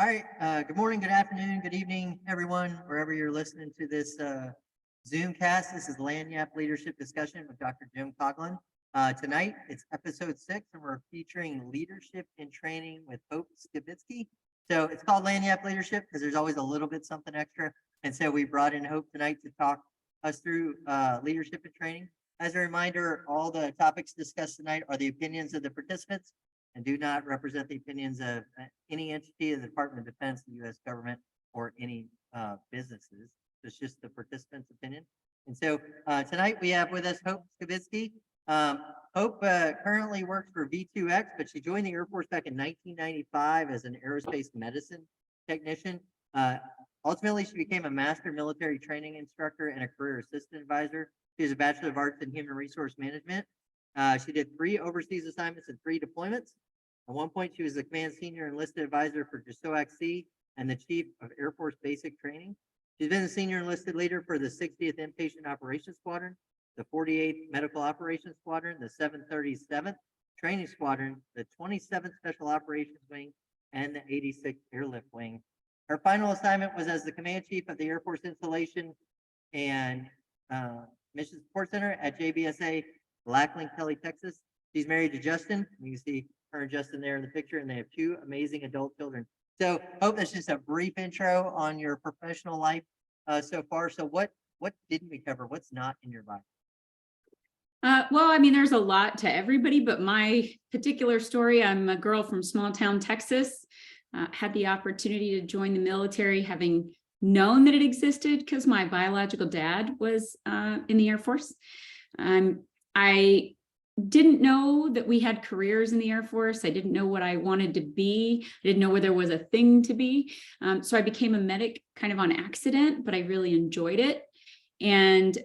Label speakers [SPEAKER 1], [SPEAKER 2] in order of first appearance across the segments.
[SPEAKER 1] All right. Good morning, good afternoon, good evening, everyone, wherever you're listening to this Zoom cast. This is Lagniappe Leadership Discussion with Dr. Jim Coughlin. Tonight, it's episode 6, and we're featuring leadership and training with Hope Skibitsky. So it's called Lagniappe Leadership because there's always a little bit something extra. And so we brought in Hope tonight to talk us through leadership and training. As a reminder, all the topics discussed tonight are the opinions of the participants and do not represent the opinions of any entity of the Department of Defense, the U.S. government, or any businesses. It's just the participants' opinion. And so tonight we have with us Hope Skibitsky. Hope currently works for V2X, but she joined the Air Force back in 1995 as an aerospace medicine technician. Ultimately, she became a master military training instructor and a career assistant advisor. She has a Bachelor of Arts in Human Resource Management. She did 3 overseas assignments and 3 deployments. At one point, she was the command senior enlisted advisor for JSOAC and the chief of Air Force Basic Training. She's been the senior enlisted leader for the 60th Inpatient Operations Squadron, the 48th Medical Operations Squadron, the 737th Training Squadron, the 27th Special Operations Wing, and the 86th Airlift Wing. Her final assignment was as the command chief of the Air Force Installation and Mission Support Center at JBSA Lackland, Kelly, Texas. She's married to Justin. You can see her and Justin there in the picture, and they have 2 amazing adult children. So, Hope, that's just a brief intro on your professional life so far. So, what didn't we cover? What's not in your bio?
[SPEAKER 2] Well, I mean, there's a lot to everybody, but my particular story, I'm a girl from small town Texas, had the opportunity to join the military, having known that it existed because my biological dad was in the Air Force. I didn't know that we had careers in the Air Force. I didn't know what I wanted to be. I didn't know where there was a thing to be. So I became a medic kind of on accident, but I really enjoyed it. And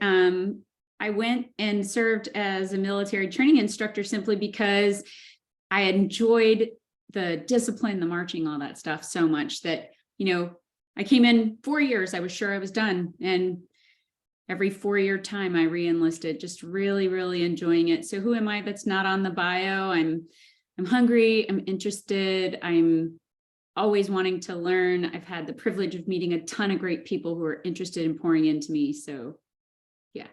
[SPEAKER 2] I went and served as a military training instructor simply because I enjoyed the discipline, the marching, all that stuff so much that, I came in 4 years, I was sure I was done. And every 4-year time I re-enlisted, just really, really enjoying it. So who am I that's not on the bio? I'm hungry, I'm interested, I'm always wanting to learn. I've had the privilege of meeting a ton of great people who are interested in pouring into me. So yes.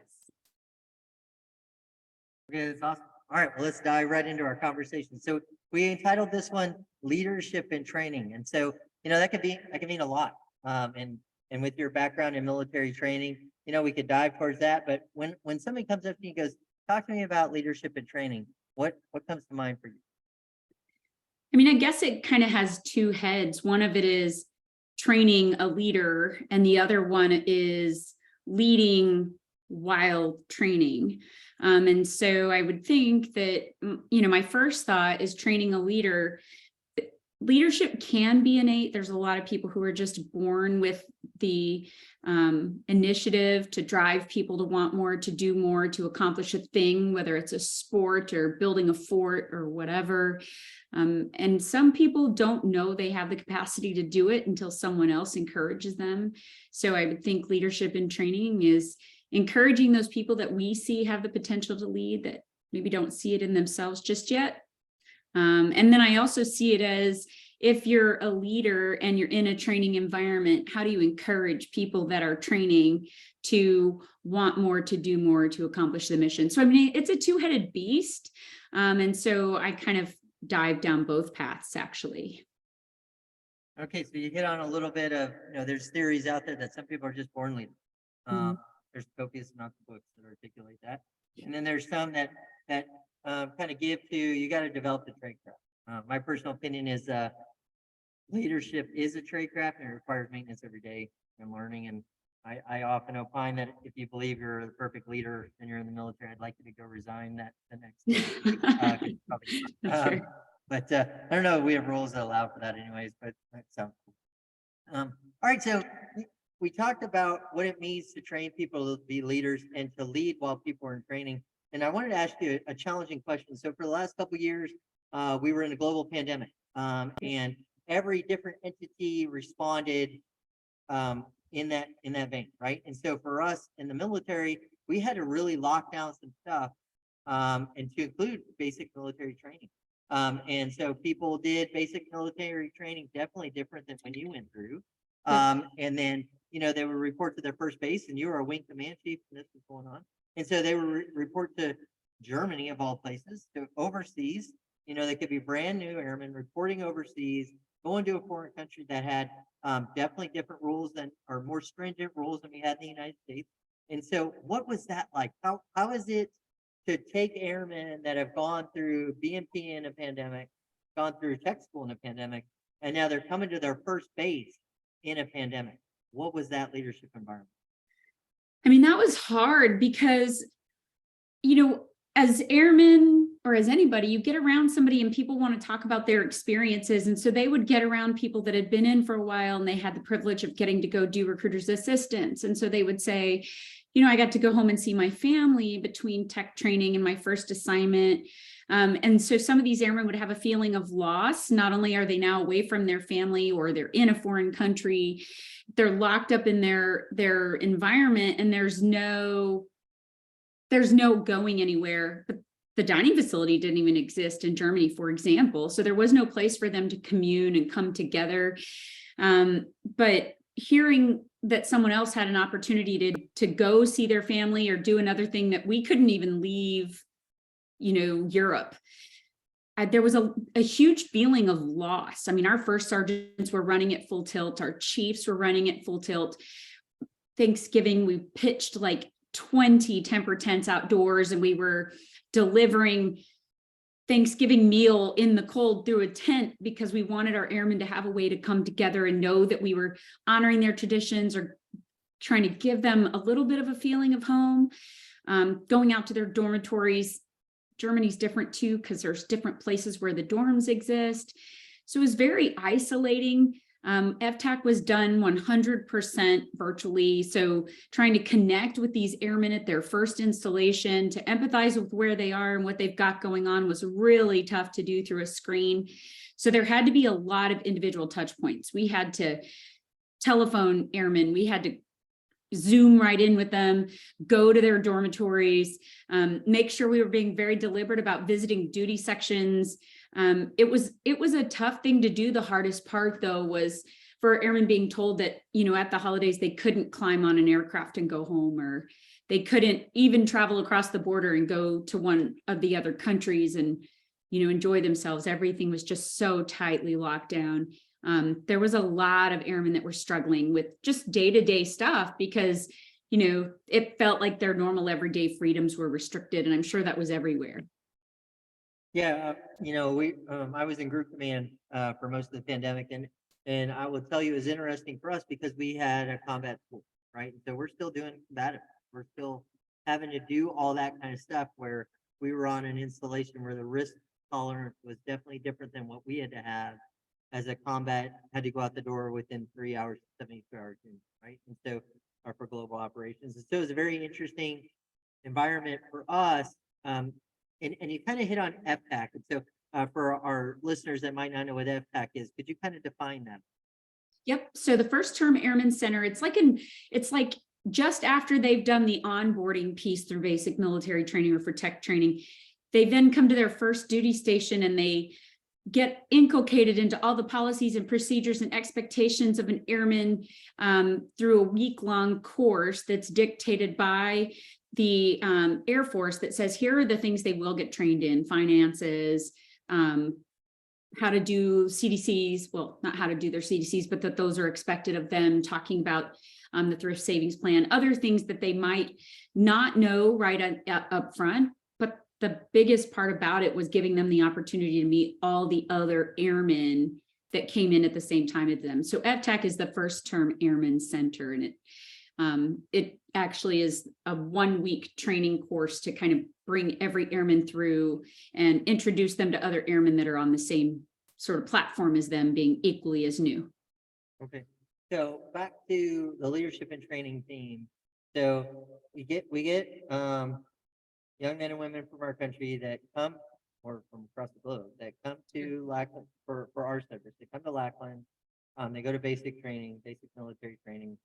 [SPEAKER 1] Okay, that's awesome. All right, well, let's dive right into our conversation. So we entitled this one Leadership and Training. And so, that can mean a lot. And with your background in military training, we could dive towards that. But when somebody comes up to you and goes, talk to me about leadership and training, what comes to mind for you?
[SPEAKER 2] I mean, I guess it kind of has 2 heads. One of it is training a leader, and the other one is leading while training. And so I would think that, my first thought is training a leader. Leadership can be innate. There's a lot of people who are just born with the initiative to drive people to want more, to do more, to accomplish a thing, whether it's a sport or building a fort or whatever. And some people don't know they have the capacity to do it until someone else encourages them. So I would think leadership and training is encouraging those people that we see have the potential to lead that maybe don't see it in themselves just yet. And then I also see it as, if you're a leader and you're in a training environment, how do you encourage people that are training to want more, to do more, to accomplish the mission? So, I mean, it's a 2-headed beast. And so I kind of dive down both paths, actually.
[SPEAKER 1] Okay, so you hit on a little bit of, there's theories out there that some people are just born leaders. There's copious amounts of books that articulate that. And then there's some that kind of give to, you got to develop the trade craft. My personal opinion is leadership is a trade craft and it requires maintenance every day and learning. And I often opine that if you believe you're the perfect leader and you're in the military, I'd like you to go resign that the next day. But I don't know, we have rules that allow for that anyways, but that sounds cool. All right, so we talked about what it means to train people to be leaders and to lead while people are in training. And I wanted to ask you a challenging question. So for the last couple of years, we were in a global pandemic, and every different entity responded in that vein, right? And so for us in the military, we had to really lock down some stuff, and to include basic military training. And so people did basic military training, definitely different than when you went through.
[SPEAKER 2] Yep.
[SPEAKER 1] And then, they would report to their first base, and you were a wing command chief, and this was going on. And so they would report to Germany, of all places, to overseas. They could be brand new airmen reporting overseas, going to a foreign country that had definitely different rules or more stringent rules than we had in the United States. And so what was that like? How is it to take airmen that have gone through BMP in a pandemic, gone through tech school in a pandemic, and now they're coming to their first base in a pandemic? What was that leadership environment?
[SPEAKER 2] I mean, that was hard because, as airmen or as anybody, you get around somebody and people want to talk about their experiences. And so they would get around people that had been in for a while and they had the privilege of getting to go do recruiter's assistance. And so they would say, I got to go home and see my family between tech training and my first assignment. And so some of these airmen would have a feeling of loss. Not only are they now away from their family or they're in a foreign country, they're locked up in their environment and there's no going anywhere. But the dining facility didn't even exist in Germany, for example. So there was no place for them to commune and come together. But hearing that someone else had an opportunity to go see their family or do another thing that we couldn't even leave, Europe. There was a huge feeling of loss. I mean, our first sergeants were running at full tilt. Our chiefs were running at full tilt. Thanksgiving, we pitched like 20 temper tents outdoors and we were delivering Thanksgiving meal in the cold through a tent because we wanted our airmen to have a way to come together and know that we were honoring their traditions or trying to give them a little bit of a feeling of home. Going out to their dormitories. Germany's different too, because there's different places where the dorms exist. So it was very isolating. FTAC was done 100% virtually. So trying to connect with these airmen at their first installation, to empathize with where they are and what they've got going on was really tough to do through a screen. So there had to be a lot of individual touch points. We had to telephone airmen. We had to Zoom right in with them, go to their dormitories, make sure we were being very deliberate about visiting duty sections. It was a tough thing to do. The hardest part, though, was for airmen being told that, at the holidays, they couldn't climb on an aircraft and go home, or they couldn't even travel across the border and go to one of the other countries and, enjoy themselves. Everything was just so tightly locked down. There was a lot of airmen that were struggling with just day-to-day stuff because, it felt like their normal everyday freedoms were restricted. And I'm sure that was everywhere.
[SPEAKER 1] Yeah, I was in group command for most of the pandemic, and I will tell you, it was interesting for us because we had a combat school, right? So we're still doing combative. We're still having to do all that kind of stuff where we were on an installation where the risk tolerance was definitely different than what we had to have as a combat, had to go out the door within 3 hours, 72 hours, right? And so, or for global operations. And so it was a very interesting environment for us. And you kind of hit on FTAC. And so for our listeners that might not know what FTAC is, could you kind of define that?
[SPEAKER 2] Yep. So the first term Airman Center, it's like just after they've done the onboarding piece through basic military training or for tech training, they then come to their first duty station and they get inculcated into all the policies and procedures and expectations of an airman through a week-long course that's dictated by the Air Force that says, here are the things they will get trained in: finances, how to do CDCs, well, not how to do their CDCs, but that those are expected of them, talking about the thrift savings plan, other things that they might not know right up front. But the biggest part about it was giving them the opportunity to meet all the other airmen that came in at the same time as them. So FTAC is the first term Airman Center, and it actually is a 1-week training course to kind of bring every airman through and introduce them to other airmen that are on the same sort of platform as them, being equally as new.
[SPEAKER 1] Okay, so back to the leadership and training theme. So we get young men and women from our country that come, or from across the globe, that come to Lackland for our service. They come to Lackland, they go to basic training, basic military training.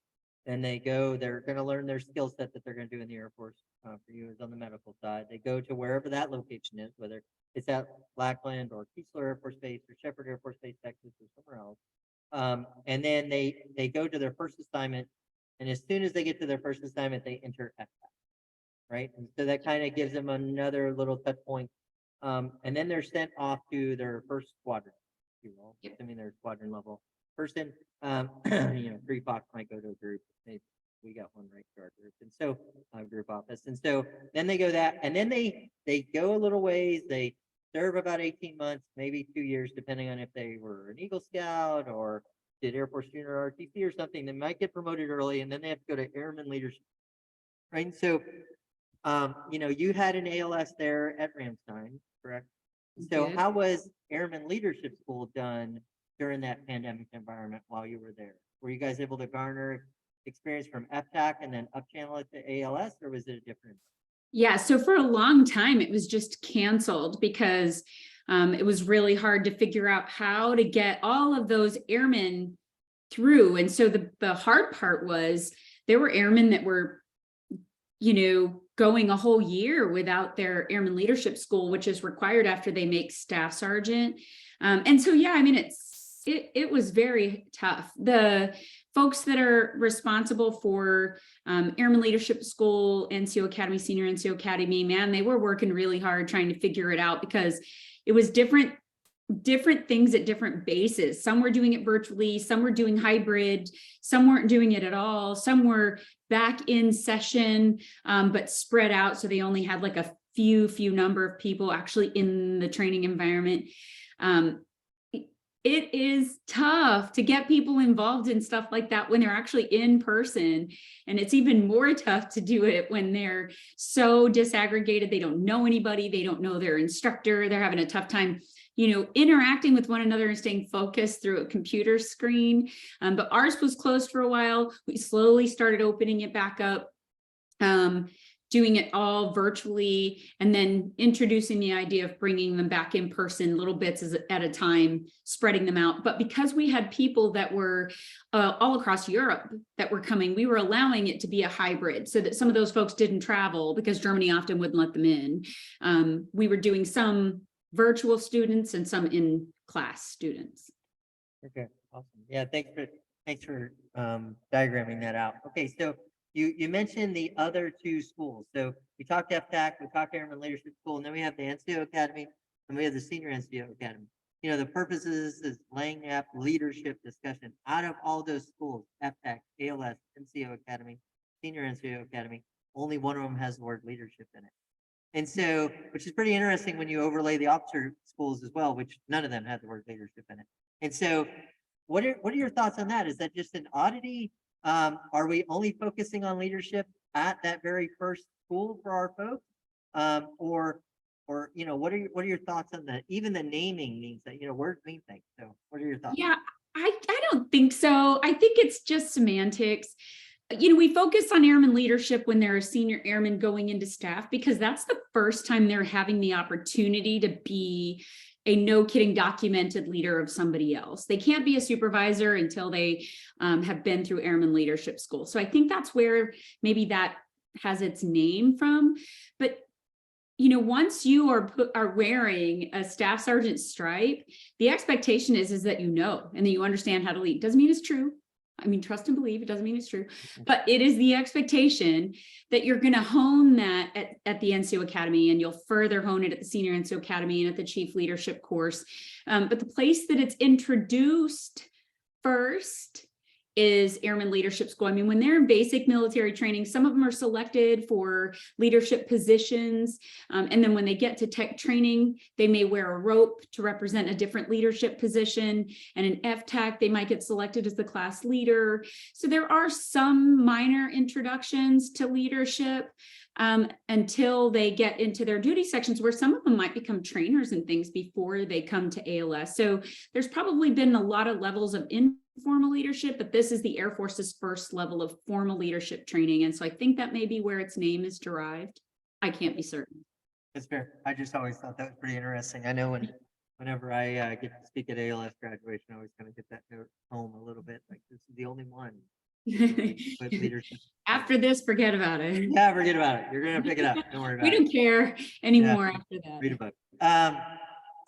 [SPEAKER 1] Then they're going to learn their skill set that they're going to do in the Air Force. For you is on the medical side. They go to wherever that location is, whether it's at Lackland or Keesler Air Force Base or Shepherd Air Force Base, Texas, or somewhere else. And then they go to their first assignment, and as soon as they get to their first assignment, they enter FTAC, right? And so that kind of gives them another little touch point. And then they're sent off to their first squadron, if you will, assuming they're squadron level person. 3 Fox might go to a group. We got one right to our group, and so group office, and so then they go that, and then they go a little ways. They serve about 18 months, maybe 2 years, depending on if they were an Eagle Scout or did Air Force Junior RTC or something. They might get promoted early, and then they have to go to Airman Leadership, right? And so, you had an ALS there at Ramstein, correct? So how was Airman Leadership School done during that pandemic environment while you were there? Were you guys able to garner experience from FTAC and then up channel it to ALS, or was it a different?
[SPEAKER 2] Yeah, so for a long time, it was just canceled because it was really hard to figure out how to get all of those airmen through. And so the hard part was there were airmen that were, going a whole year without their Airman Leadership School, which is required after they make staff sergeant. And so, yeah, I mean, it was very tough. The folks that are responsible for Airman Leadership School, NCO Academy, Senior NCO Academy, man, they were working really hard trying to figure it out because it was different things at different bases. Some were doing it virtually, some were doing hybrid, some weren't doing it at all, some were back in session, but spread out. So they only had like a few number of people actually in the training environment. It is tough to get people involved in stuff like that when they're actually in person. And it's even more tough to do it when they're so disaggregated. They don't know anybody. They don't know their instructor. They're having a tough time, interacting with one another and staying focused through a computer screen. But ours was closed for a while. We slowly started opening it back up. Doing it all virtually, and then introducing the idea of bringing them back in person, little bits at a time, spreading them out. But because we had people that were all across Europe that were coming, we were allowing it to be a hybrid so that some of those folks didn't travel because Germany often wouldn't let them in. We were doing some virtual students and some in-class students.
[SPEAKER 1] Okay, awesome. Yeah, thanks for diagramming that out. Okay, so you mentioned the other 2 schools. So we talked FTAC, we talked Airman Leadership School, and then we have the NCO Academy, and we have the Senior NCO Academy. The purpose of this is Lagniappe Leadership Discussion. Out of all those schools, FTAC, ALS, NCO Academy, Senior NCO Academy, only one of them has the word leadership in it. And so, which is pretty interesting when you overlay the officer schools as well, which none of them had the word leadership in it. And so, what are your thoughts on that? Is that just an oddity? Are we only focusing on leadership at that very first school for our folks? Or what are your thoughts on that? Even the naming means that, words mean things. So what are your thoughts?
[SPEAKER 2] Yeah, I don't think so. I think it's just semantics. We focus on airman leadership when they're a senior airman going into staff, because that's the first time they're having the opportunity to be a no kidding documented leader of somebody else. They can't be a supervisor until they have been through Airman Leadership School. So I think that's where maybe that has its name from. But once you are wearing a staff sergeant stripe, the expectation is that and that you understand how to lead. Doesn't mean it's true. I mean, trust and believe, it doesn't mean it's true, but it is the expectation that you're going to hone that at the NCO Academy, and you'll further hone it at the Senior NCO Academy and at the Chief Leadership course. But the place that it's introduced first is Airman Leadership School. I mean, when they're in basic military training, some of them are selected for leadership positions. And then when they get to tech training, they may wear a rope to represent a different leadership position. And in FTAC, they might get selected as the class leader. So there are some minor introductions to leadership until they get into their duty sections, where some of them might become trainers and things before they come to ALS. So there's probably been a lot of levels of informal leadership, but this is the Air Force's first level of formal leadership training. And so I think that may be where its name is derived. I can't be certain.
[SPEAKER 1] That's fair. I just always thought that was pretty interesting. I know whenever I get to speak at ALS graduation, I always kind of get that note home a little bit, like this is the only one with leadership?
[SPEAKER 2] After this, forget about it.
[SPEAKER 1] Yeah, forget about it. You're gonna pick it up. Don't worry about
[SPEAKER 2] We
[SPEAKER 1] it.
[SPEAKER 2] don't care anymore after that.
[SPEAKER 1] Read a book.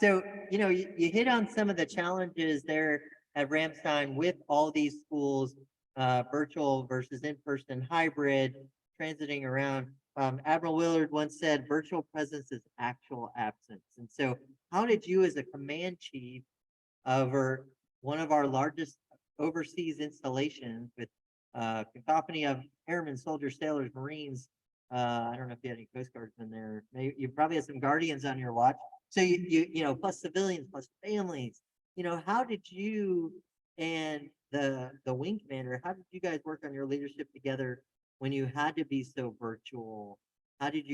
[SPEAKER 1] So you hit on some of the challenges there at Ramstein with all these schools, virtual versus in-person, hybrid, transiting around. Admiral Willard once said, "Virtual presence is actual absence." And so, how did you, as a command chief over one of our largest overseas installations with cacophony of airmen, soldiers, sailors, Marines. I don't know if you had any Coast Guardsmen there. Maybe you probably had some Guardians on your watch. So plus civilians, plus families. How did you and the wing commander, how did you guys work on your leadership together when you had to be so virtual? How could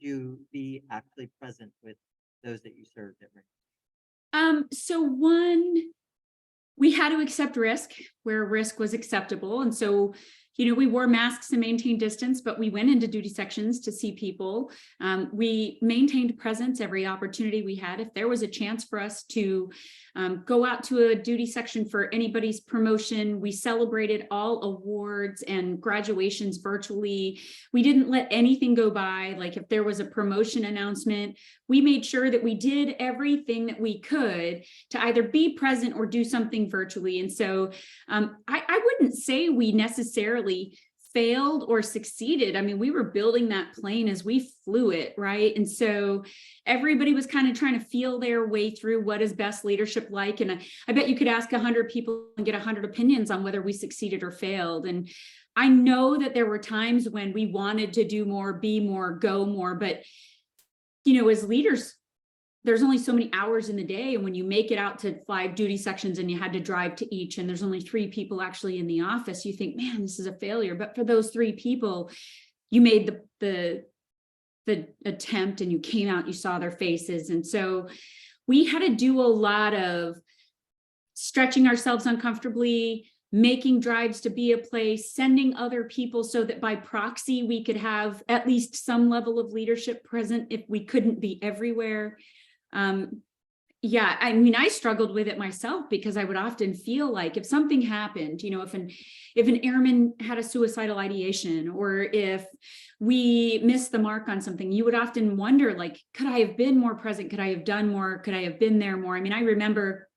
[SPEAKER 1] you be actually present with those that you served at range?
[SPEAKER 2] So one, we had to accept risk where risk was acceptable. And so, we wore masks and maintained distance, but we went into duty sections to see people. We maintained presence every opportunity we had. If there was a chance for us to go out to a duty section for anybody's promotion, we celebrated all awards and graduations virtually. We didn't let anything go by. Like if there was a promotion announcement, we made sure that we did everything that we could to either be present or do something virtually. And so I wouldn't say we necessarily failed or succeeded. I mean, we were building that plane as we flew it, right? And so everybody was kind of trying to feel their way through what is best leadership like. And I bet you could ask 100 people and get 100 opinions on whether we succeeded or failed. And I know that there were times when we wanted to do more, be more, go more, but as leaders, there's only so many hours in the day. And when you make it out to 5 duty sections and you had to drive to each, and there's only 3 people actually in the office, you think, man, this is a failure. But for those 3 people, you made the attempt and you came out, you saw their faces. And so we had to do a lot of stretching ourselves uncomfortably, making drives to be a place, sending other people so that by proxy, we could have at least some level of leadership present if we couldn't be everywhere. I struggled with it myself because I would often feel like if something happened, if an airman had a suicidal ideation, or if we missed the mark on something, you would often wonder, like, could I have been more present? Could I have done more? Could I have been there more? I mean, I remember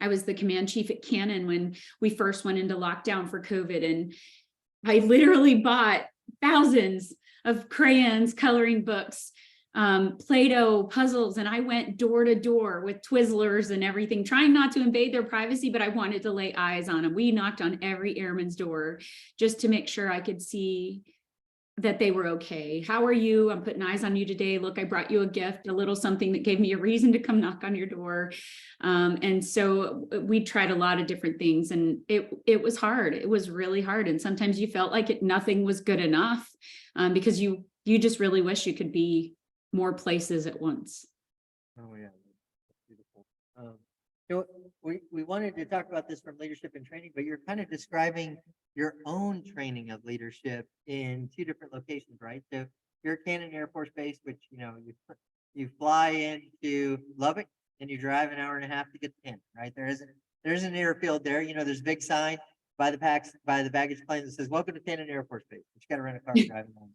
[SPEAKER 2] I was the command chief at Cannon when we first went into lockdown for COVID, and I literally bought thousands of crayons, coloring books, Play-Doh puzzles, and I went door to door with Twizzlers and everything, trying not to invade their privacy, but I wanted to lay eyes on them. We knocked on every airman's door just to make sure I could see that they were okay. How are you? I'm putting eyes on you today. Look, I brought you a gift, a little something that gave me a reason to come knock on your door. And so we tried a lot of different things, and it was hard. It was really hard. And sometimes you felt like nothing was good enough because you just really wish you could be more places at once.
[SPEAKER 1] Oh yeah, that's beautiful. We wanted to talk about this from leadership and training, but you're kind of describing your own training of leadership in 2 different locations, right? So you're at Cannon Air Force Base, which you fly into Lubbock and you drive an hour and a half to get to Cannon, right? There's an airfield there. There's a big sign by the baggage claim that says "Welcome to Cannon Air Force Base." But you got to rent a car driving home.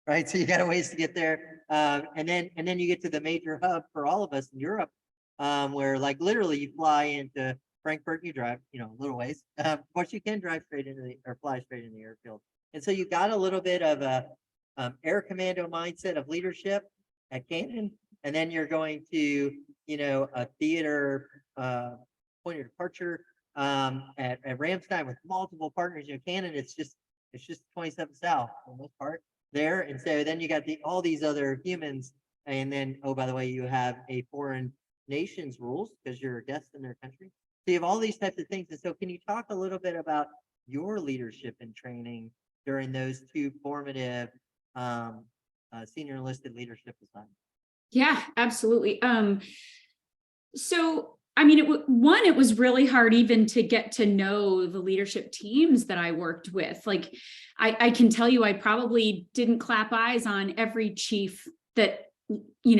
[SPEAKER 1] Right, so you got a ways to get there, and then you get to the major hub for all of us in Europe, where like literally you fly into Frankfurt, you drive, a little ways. Of course, you can drive straight into fly straight into the airfield, and so you got a little bit of a air commando mindset of leadership at Cannon, and then you're going to a theater point of departure at Ramstein with multiple partners. Cannon, it's just 27 South for the most part there, and so then you got all these other humans, and then by the way, you have a foreign nation's rules because you're a guest in their country, so you have all these types of things. And so can you talk a little bit about your leadership and training during those 2 formative senior enlisted leadership assignments?
[SPEAKER 2] Yeah, absolutely. So I mean, it was really hard even to get to know the leadership teams that I worked with. Like, I can tell you, I probably didn't clap eyes on every chief that,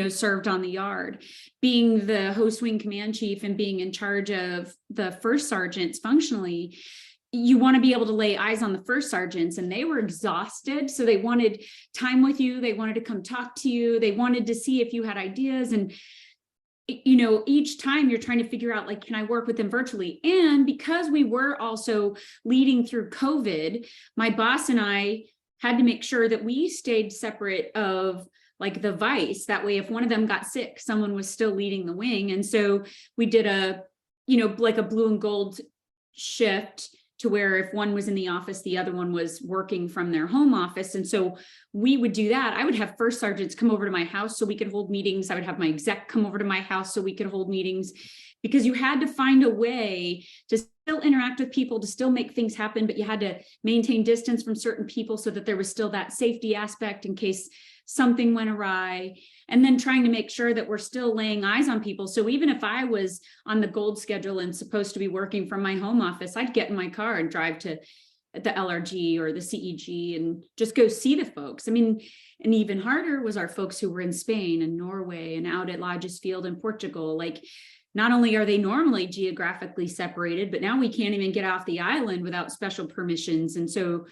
[SPEAKER 2] served on the yard. Being the host wing command chief and being in charge of the first sergeants functionally, you want to be able to lay eyes on the first sergeants, and they were exhausted. So they wanted time with you. They wanted to come talk to you. They wanted to see if you had ideas. And, you know, each time you're trying to figure out, like, can I work with them virtually? And because we were also leading through COVID, my boss and I had to make sure that we stayed separate of like the vice. That way, if one of them got sick, someone was still leading the wing. And so we did a, you know, like a blue and gold shift, to where if one was in the office, the other one was working from their home office. And so we would do that. I would have first sergeants come over to my house so we could hold meetings. I would have my exec come over to my house so we could hold meetings, because you had to find a way to still interact with people, to still make things happen, but you had to maintain distance from certain people so that there was still that safety aspect in case something went awry. And then trying to make sure that we're still laying eyes on people. So even if I was on the gold schedule and supposed to be working from my home office, I'd get in my car and drive to the LRG or the CEG and just go see the folks. I mean, and even harder was our folks who were in Spain and Norway and out at Lodges Field in Portugal. Like, not only are they normally geographically separated, but now we can't even get off the island without special permissions. And so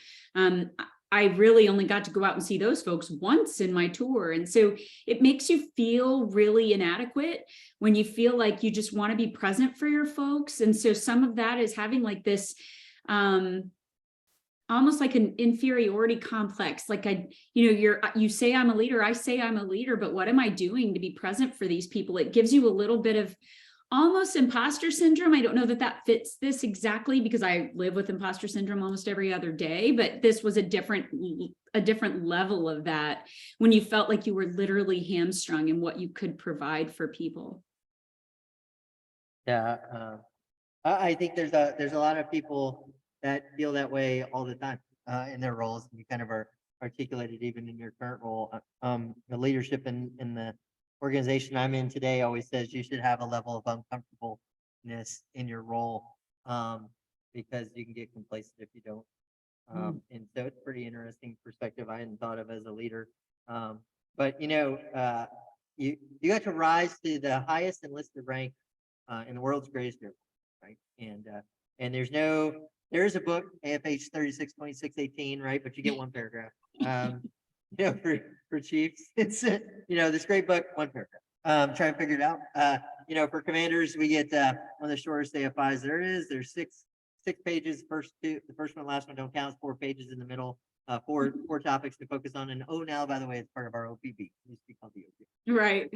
[SPEAKER 2] I really only got to go out and see those folks once in my tour. And so it makes you feel really inadequate when you feel like you just want to be present for your folks. And so some of that is having like this almost like an inferiority complex. Like, you say I'm a leader, I say I'm a leader, but what am I doing to be present for these people? It gives you a little bit of almost imposter syndrome. I don't know that that fits this exactly, because I live with imposter syndrome almost every other day, but this was a different level of that, when you felt like you were literally hamstrung in what you could provide for people.
[SPEAKER 1] Yeah, I think there's a lot of people that feel that way all the time in their roles. You kind of are articulated even in your current role. The leadership in the organization I'm in today always says you should have a level of uncomfortableness in your role, because you can get complacent if you don't. And so it's a pretty interesting perspective I hadn't thought of as a leader. But you got to rise to the highest enlisted rank in the world's greatest hero, right? And there is a book, AFH 362618, right? But you get one paragraph. For chiefs, it's this great book, one paragraph. Try and figure it out. For commanders, we get one of the shortest AFIs there is. There's six pages. The first one, last one don't count. 4 pages in the middle. Four topics to focus on. And now, by the way, it's part of our OPB. It used to be called the OPB.
[SPEAKER 2] Right.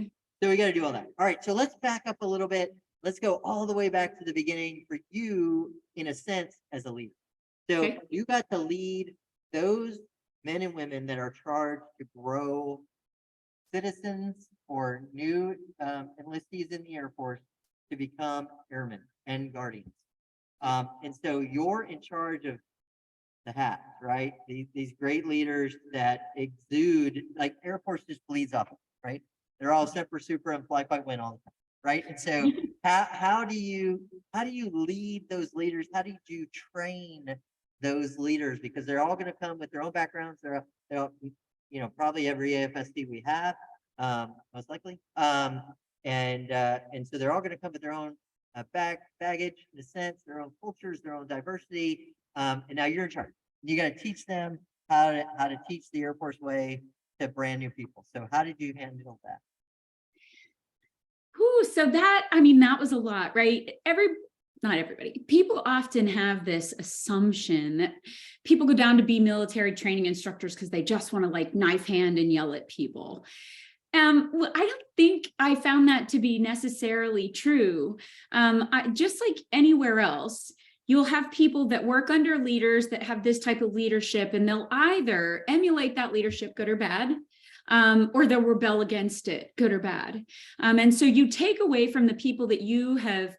[SPEAKER 1] So we got to do all that. All right. So let's back up a little bit. Let's go all the way back to the beginning for you, in a sense, as a leader. So
[SPEAKER 2] Okay.
[SPEAKER 1] you got to lead those men and women that are charged to grow citizens or new enlistees in the Air Force to become airmen and guardians. And so you're in charge of the hats, right? These great leaders that exude, like, Air Force just bleeds off, right? They're all semper super and fly fight win all the time, right? And so how do you lead those leaders? How do you train those leaders? Because they're all going to come with their own backgrounds. They're probably every AFSD we have, most likely. And so they're all going to come with their own baggage, in a sense, their own cultures, their own diversity. And now you're in charge. You got to teach them how to teach the Air Force way to brand new people. So how did you handle that?
[SPEAKER 2] So that was a lot, right? Not everybody. People often have this assumption that people go down to be military training instructors because they just want to like knife hand and yell at people. Well, I don't think I found that to be necessarily true. Just like anywhere else, you'll have people that work under leaders that have this type of leadership, and they'll either emulate that leadership, good or bad, or they'll rebel against it, good or bad. And so you take away from the people that you have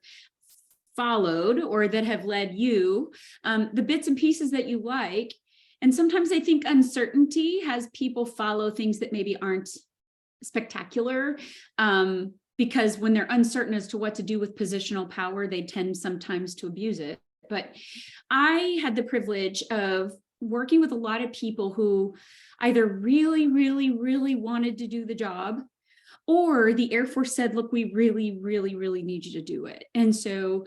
[SPEAKER 2] followed or that have led you, the bits and pieces that you like. And sometimes I think uncertainty has people follow things that maybe aren't spectacular, because when they're uncertain as to what to do with positional power, they tend sometimes to abuse it. But I had the privilege of working with a lot of people who either really, really, really wanted to do the job, or the Air Force said, look, we really, really, really need you to do it. And so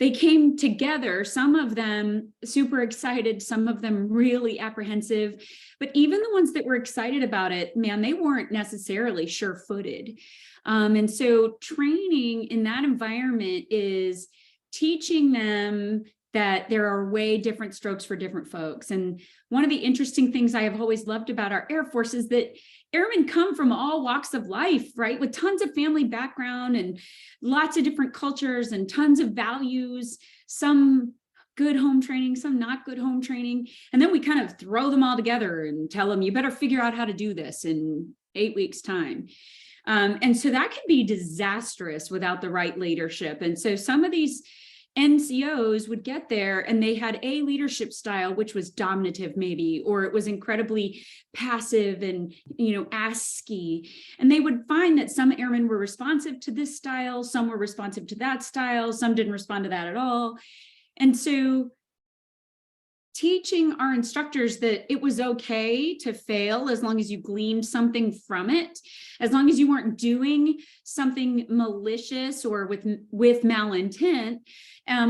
[SPEAKER 2] they came together, some of them super excited, some of them really apprehensive, but even the ones that were excited about it, man, they weren't necessarily sure-footed. And so training in that environment is teaching them that there are way different strokes for different folks. And one of the interesting things I have always loved about our Air Force is that airmen come from all walks of life, right? With tons of family background and lots of different cultures and tons of values, some good home training, some not good home training. And then we kind of throw them all together and tell them, you better figure out how to do this in 8 weeks' time. And so that can be disastrous without the right leadership. And so some of these NCOs would get there and they had a leadership style, which was dominative maybe, or it was incredibly passive and, ASCII. And they would find that some airmen were responsive to this style, some were responsive to that style, some didn't respond to that at all. And so teaching our instructors that it was okay to fail as long as you gleaned something from it, as long as you weren't doing something malicious or with malintent,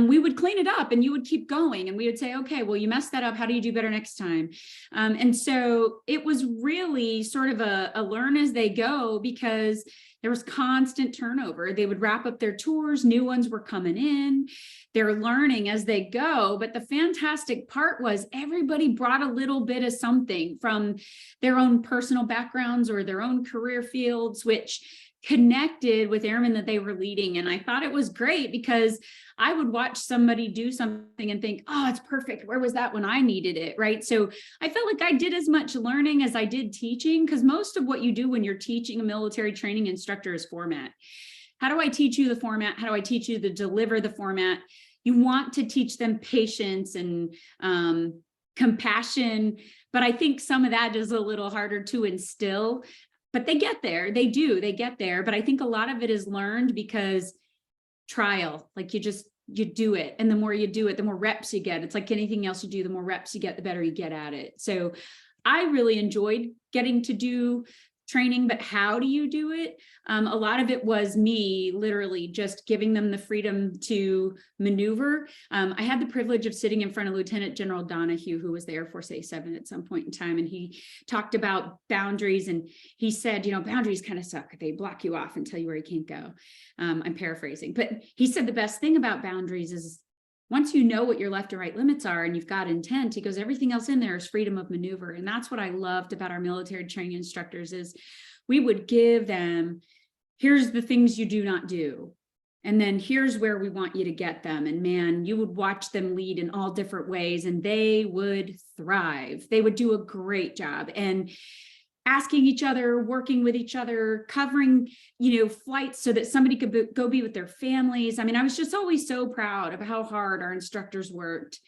[SPEAKER 2] we would clean it up and you would keep going and we would say, okay, well, you messed that up. How do you do better next time? And so it was really sort of a learn as they go, because there was constant turnover. They would wrap up their tours, new ones were coming in, they're learning as they go. But the fantastic part was everybody brought a little bit of something from their own personal backgrounds or their own career fields, which connected with airmen that they were leading. And I thought it was great because I would watch somebody do something and think, oh, it's perfect. Where was that when I needed it? Right. So I felt like I did as much learning as I did teaching, because most of what you do when you're teaching a military training instructor is format. How do I teach you the format? How do I teach you to deliver the format? You want to teach them patience and compassion, but I think some of that is a little harder to instill. But they get there, they get there. But I think a lot of it is learned because trial, like you do it. And the more you do it, the more reps you get. It's like anything else you do, the more reps you get, the better you get at it. So I really enjoyed getting to do training, but how do you do it? A lot of it was me literally just giving them the freedom to maneuver. I had the privilege of sitting in front of Lieutenant General Donahue, who was the Air Force A7 at some point in time. And he talked about boundaries. And he said, boundaries kind of suck. They block you off and tell you where you can't go. I'm paraphrasing, but he said the best thing about boundaries is once you know what your left and right limits are and you've got intent, he goes, everything else in there is freedom of maneuver. And that's what I loved about our military training instructors is we would give them, here's the things you do not do. And then here's where we want you to get them. And man, you would watch them lead in all different ways and they would thrive. They would do a great job. And asking each other, working with each other, covering, flights so that somebody could go be with their families. I mean, I was just always so proud of how hard our instructors worked,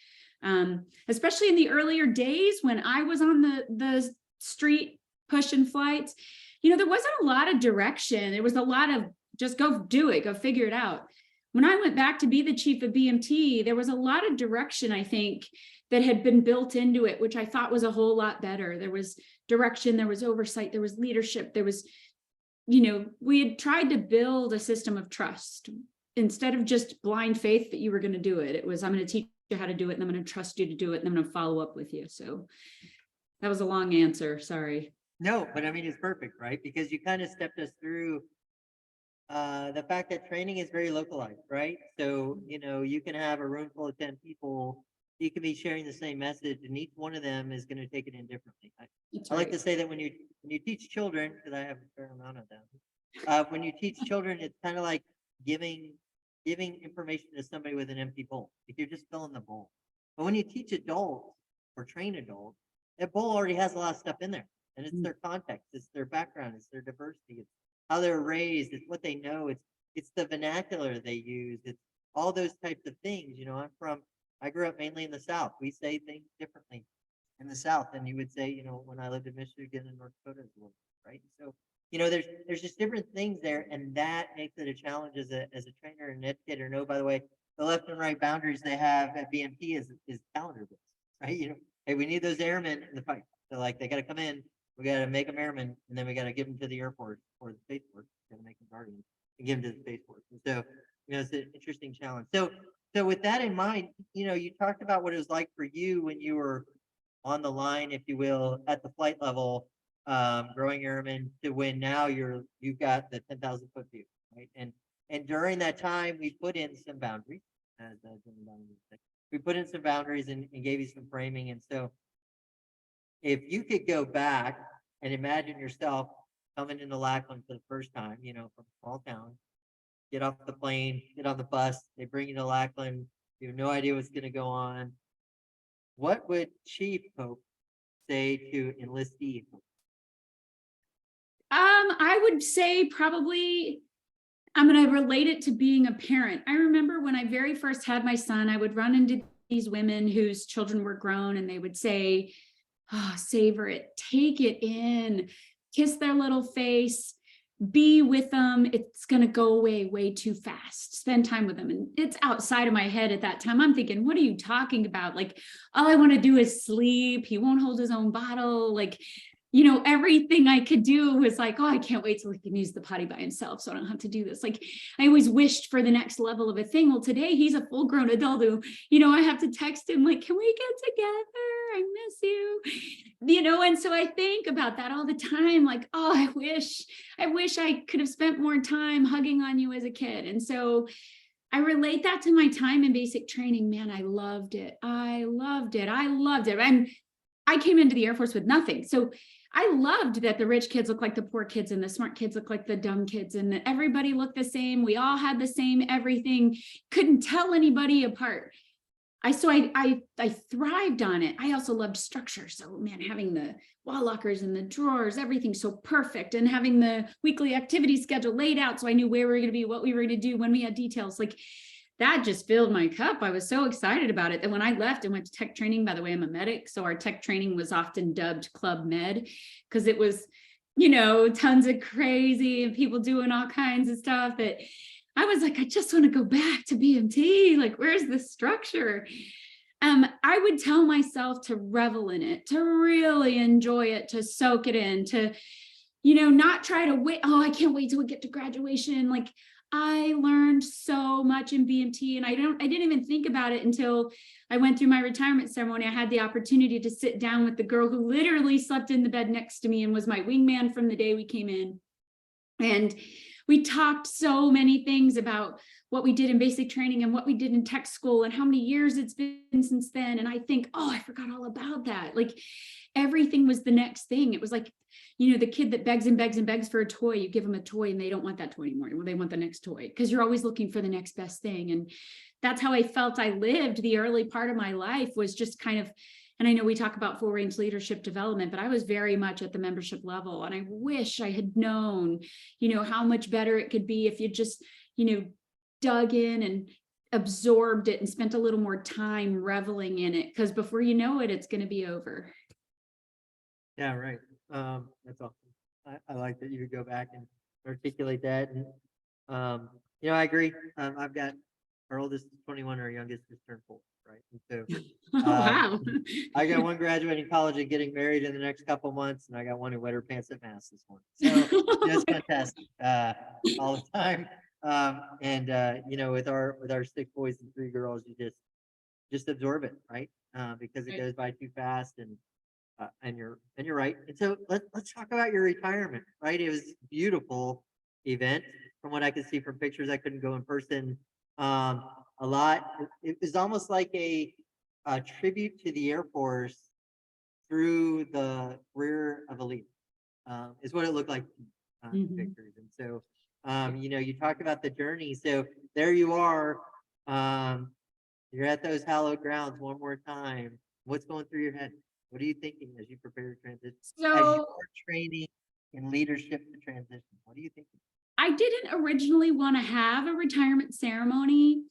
[SPEAKER 2] especially in the earlier days when I was on the street pushing flights. There wasn't a lot of direction. There was a lot of just go do it, go figure it out. When I went back to be the chief of BMT, there was a lot of direction, I think, that had been built into it, which I thought was a whole lot better. There was direction, there was oversight, there was leadership, there was, we had tried to build a system of trust instead of just blind faith that you were going to do it. It was, I'm going to teach you how to do it and I'm going to trust you to do it and I'm going to follow up with you. So that was a long answer. Sorry.
[SPEAKER 1] No, but I mean, it's perfect, right? Because you kind of stepped us through the fact that training is very localized, right? So, you can have a room full of 10 people, you can be sharing the same message and each one of them is going to take it in differently. I like to say that when you teach children, because I have a fair amount of them, when you teach children, it's kind of like giving information to somebody with an empty bowl. If you're just filling the bowl. But when you teach adults or train adults, that bowl already has a lot of stuff in there. And it's their context, it's their background, it's their diversity, it's how they're raised, it's what they know, it's the vernacular they use, it's all those types of things. I grew up mainly in the South. We say things differently in the South than you would say, when I lived in Michigan and North Dakota as well, right? So, there's just different things there, and that makes it a challenge as a trainer and educator. By the way, the left and right boundaries they have at BMT is calendar based, right? Hey, we need those airmen in the fight. So they got to come in, we got to make them airmen, and then we got to give them to the Air Force or the Space Force. Got to make them guardians and give them to the Space Force. And so, it's an interesting challenge. So So with that in mind, you talked about what it was like for you when you were on the line, if you will, at the flight level, growing airman to when now you've got the 10,000 foot view, right? And during that time, we put in some boundaries, as we put in some boundaries and gave you some framing. And so, if you could go back and imagine yourself coming into Lackland for the first time, from a small town, get off the plane, get on the bus, they bring you to Lackland, you have no idea what's going to go on. What would Chief Hope say to enlistee Hope?
[SPEAKER 2] I would say probably I'm going to relate it to being a parent. I remember when I very first had my son, I would run into these women whose children were grown and they would say, oh, savor it, take it in, kiss their little face, be with them. It's going to go away way too fast. Spend time with them. And it's outside of my head at that time. I'm thinking, what are you talking about? Like, all I want to do is sleep. He won't hold his own bottle. Like, everything I could do was like, oh, I can't wait till he can use the potty by himself so I don't have to do this. Like, I always wished for the next level of a thing. Well, today he's a full grown adult who, I have to text him like, can we get together? I miss you. And so I think about that all the time. Like, oh, I wish I could have spent more time hugging on you as a kid. And so I relate that to my time in basic training. Man, I loved it. I came into the Air Force with nothing. So I loved that the rich kids look like the poor kids and the smart kids look like the dumb kids and that everybody looked the same. We all had the same everything. Couldn't tell anybody apart. I thrived on it. I also loved structure. So man, having the wall lockers and the drawers, everything so perfect, and having the weekly activity schedule laid out so I knew where we were going to be, what we were going to do, when we had details. Like, that just filled my cup. I was so excited about it that when I left and went to tech training, by the way, I'm a medic. So our tech training was often dubbed Club Med because it was, tons of crazy and people doing all kinds of stuff that I was like, I just want to go back to BMT. Like, where's the structure? I would tell myself to revel in it, to really enjoy it, to soak it in, to, not try to wait. Oh, I can't wait till we get to graduation. Like, I learned so much in BMT, and I didn't even think about it until I went through my retirement ceremony. I had the opportunity to sit down with the girl who literally slept in the bed next to me and was my wingman from the day we came in. And we talked so many things about what we did in basic training and what we did in tech school and how many years it's been since then. And I think, oh, I forgot all about that. Like, everything was the next thing. It was like, the kid that begs and begs and begs for a toy, you give them a toy and they don't want that toy anymore. They want the next toy because you're always looking for the next best thing. And that's how I felt I lived the early part of my life, was just kind of, and I know we talk about full range leadership development, but I was very much at the membership level. And I wish I had known, how much better it could be if you just, dug in and absorbed it and spent a little more time reveling in it. Because before you know it, it's going to be over.
[SPEAKER 1] Yeah, right. That's awesome. I like that you would go back and articulate that. And, I agree. I've got our oldest is 21, our youngest just turned 4, right? And so,
[SPEAKER 2] Wow.
[SPEAKER 1] I got one graduating college and getting married in the next couple months, and I got one who wet her pants at mass this morning. So just fantastic all the time. With our 6 boys and 3 girls, you just absorb it, right? Because it goes by too fast, and you're right. And so let's talk about your retirement, right? It was a beautiful event from what I could see from pictures. I couldn't go in person a lot. It was almost like a tribute to the Air Force through the career of a leader, is what it looked like in pictures. And so, you talk about the journey. So there you are. You're at those hallowed grounds one more time. What's going through your head? What are you thinking as you prepare to transition? As you're training in leadership to transition, what are you thinking?
[SPEAKER 2] I didn't originally want to have a retirement ceremony.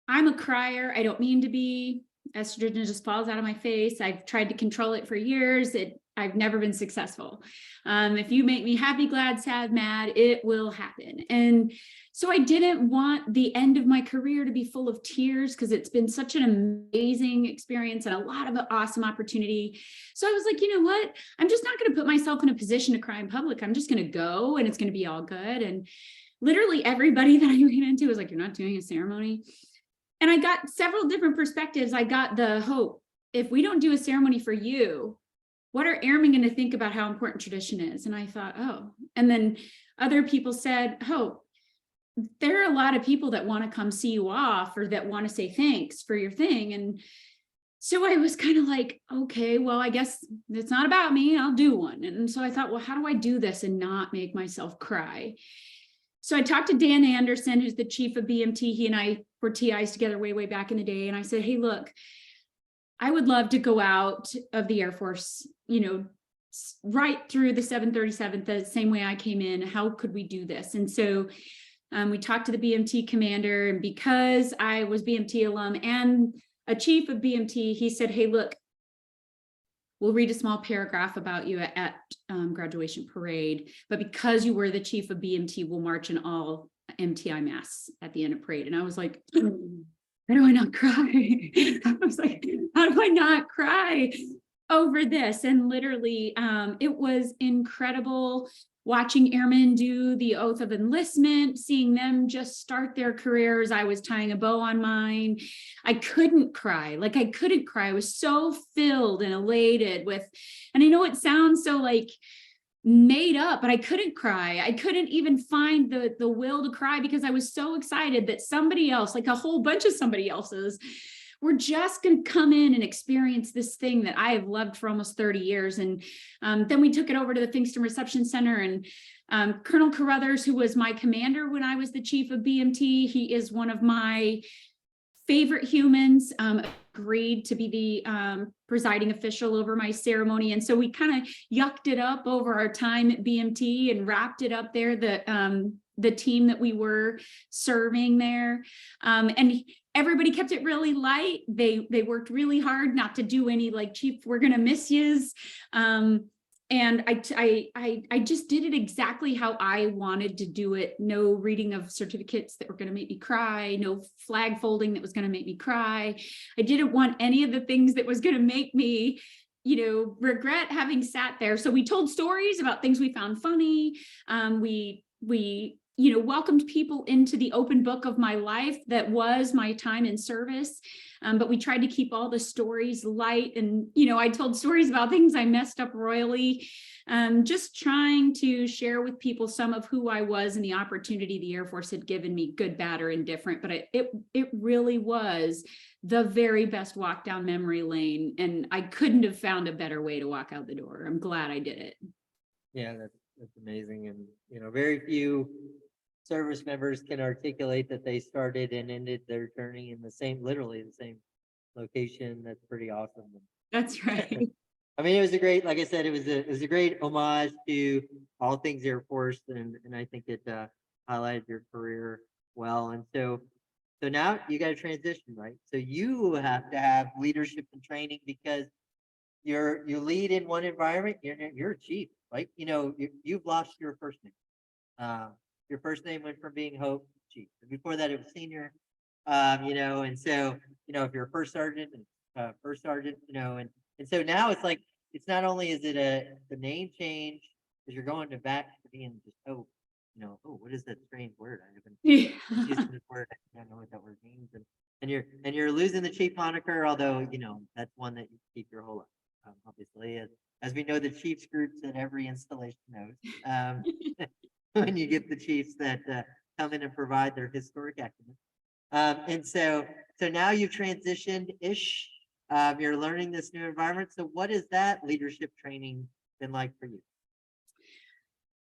[SPEAKER 2] I'm a crier. I don't mean to be. Estrogen just falls out of my face. I've tried to control it for years. I've never been successful. If you make me happy, glad, sad, mad, it will happen. And so I didn't want the end of my career to be full of tears, because it's been such an amazing experience and a lot of awesome opportunity. So I was like, you know what? I'm just not going to put myself in a position to cry in public. I'm just going to go and it's going to be all good. And literally everybody that I ran into was like, you're not doing a ceremony. And I got several different perspectives. I got the hope, if we don't do a ceremony for you, what are airmen going to think about how important tradition is? And I thought, oh, and then other people said, Hope, there are a lot of people that want to come see you off or that want to say thanks for your thing. And so I was kind of like, okay, well, I guess it's not about me. I'll do one. And so I thought, well, how do I do this and not make myself cry? So I talked to Dan Anderson, who's the chief of BMT. He and I were TIs together way, way back in the day. And I said, hey, look, I would love to go out of the Air Force, right through the 737th, the same way I came in. How could we do this? And so we talked to the BMT commander, and because I was BMT alum and a chief of BMT, he said, hey, look, we'll read a small paragraph about you at graduation parade, but because you were the chief of BMT, we'll march in all MTI masks at the end of parade. And I was like, how do I not cry? I was like, how do I not cry over this? And literally, it was incredible watching airmen do the oath of enlistment, seeing them just start their careers. I was tying a bow on mine. I couldn't cry. I couldn't cry. I was so filled and elated with, and I know it sounds so made up, but I couldn't cry. I couldn't even find the will to cry because I was so excited that somebody else, a whole bunch of somebody else's, were just going to come in and experience this thing that I have loved for almost 30 years. And then we took it over to the Fingston Reception Center, and Colonel Carruthers, who was my commander when I was the chief of BMT, he is one of my favorite humans, agreed to be the presiding official over my ceremony. And so we kind of yucked it up over our time at BMT and wrapped it up there, the team that we were serving there. And everybody kept it really light. They worked really hard not to do any chief, we're going to miss yous. And I just did it exactly how I wanted to do it. No reading of certificates that were going to make me cry, no flag folding that was going to make me cry. I didn't want any of the things that was going to make me, regret having sat there. So we told stories about things we found funny. We welcomed people into the open book of my life that was my time in service. But we tried to keep all the stories light. And, I told stories about things I messed up royally, just trying to share with people some of who I was and the opportunity the Air Force had given me, good, bad, or indifferent. But it really was the very best walk down memory lane. And I couldn't have found a better way to walk out the door. I'm glad I did it.
[SPEAKER 1] Yeah, that's amazing. And, very few service members can articulate that they started and ended their journey in literally the same location. That's pretty awesome.
[SPEAKER 2] That's right.
[SPEAKER 1] I mean, it was a great, like I said, it was a great homage to all things Air Force, and I think it highlighted your career well. And so now you got to transition, right? So you have to have leadership and training because you lead in one environment. You're a chief, right? You've lost your first name. Your first name went from being Hope to Chief. Before that, it was Senior. And so if you're a first sergeant, and so now it's not only is it the name change, because you're going back to being just Hope. What is that strange word? I haven't used this word. I don't know what that word means. And you're losing the chief moniker, although that's one that you keep your whole life. Obviously, as we know, the chiefs groups at every installation knows. When you get the chiefs that come in and provide their historic acumen. And so now you've transitioned-ish. You're learning this new environment. So what has that leadership training been like for you?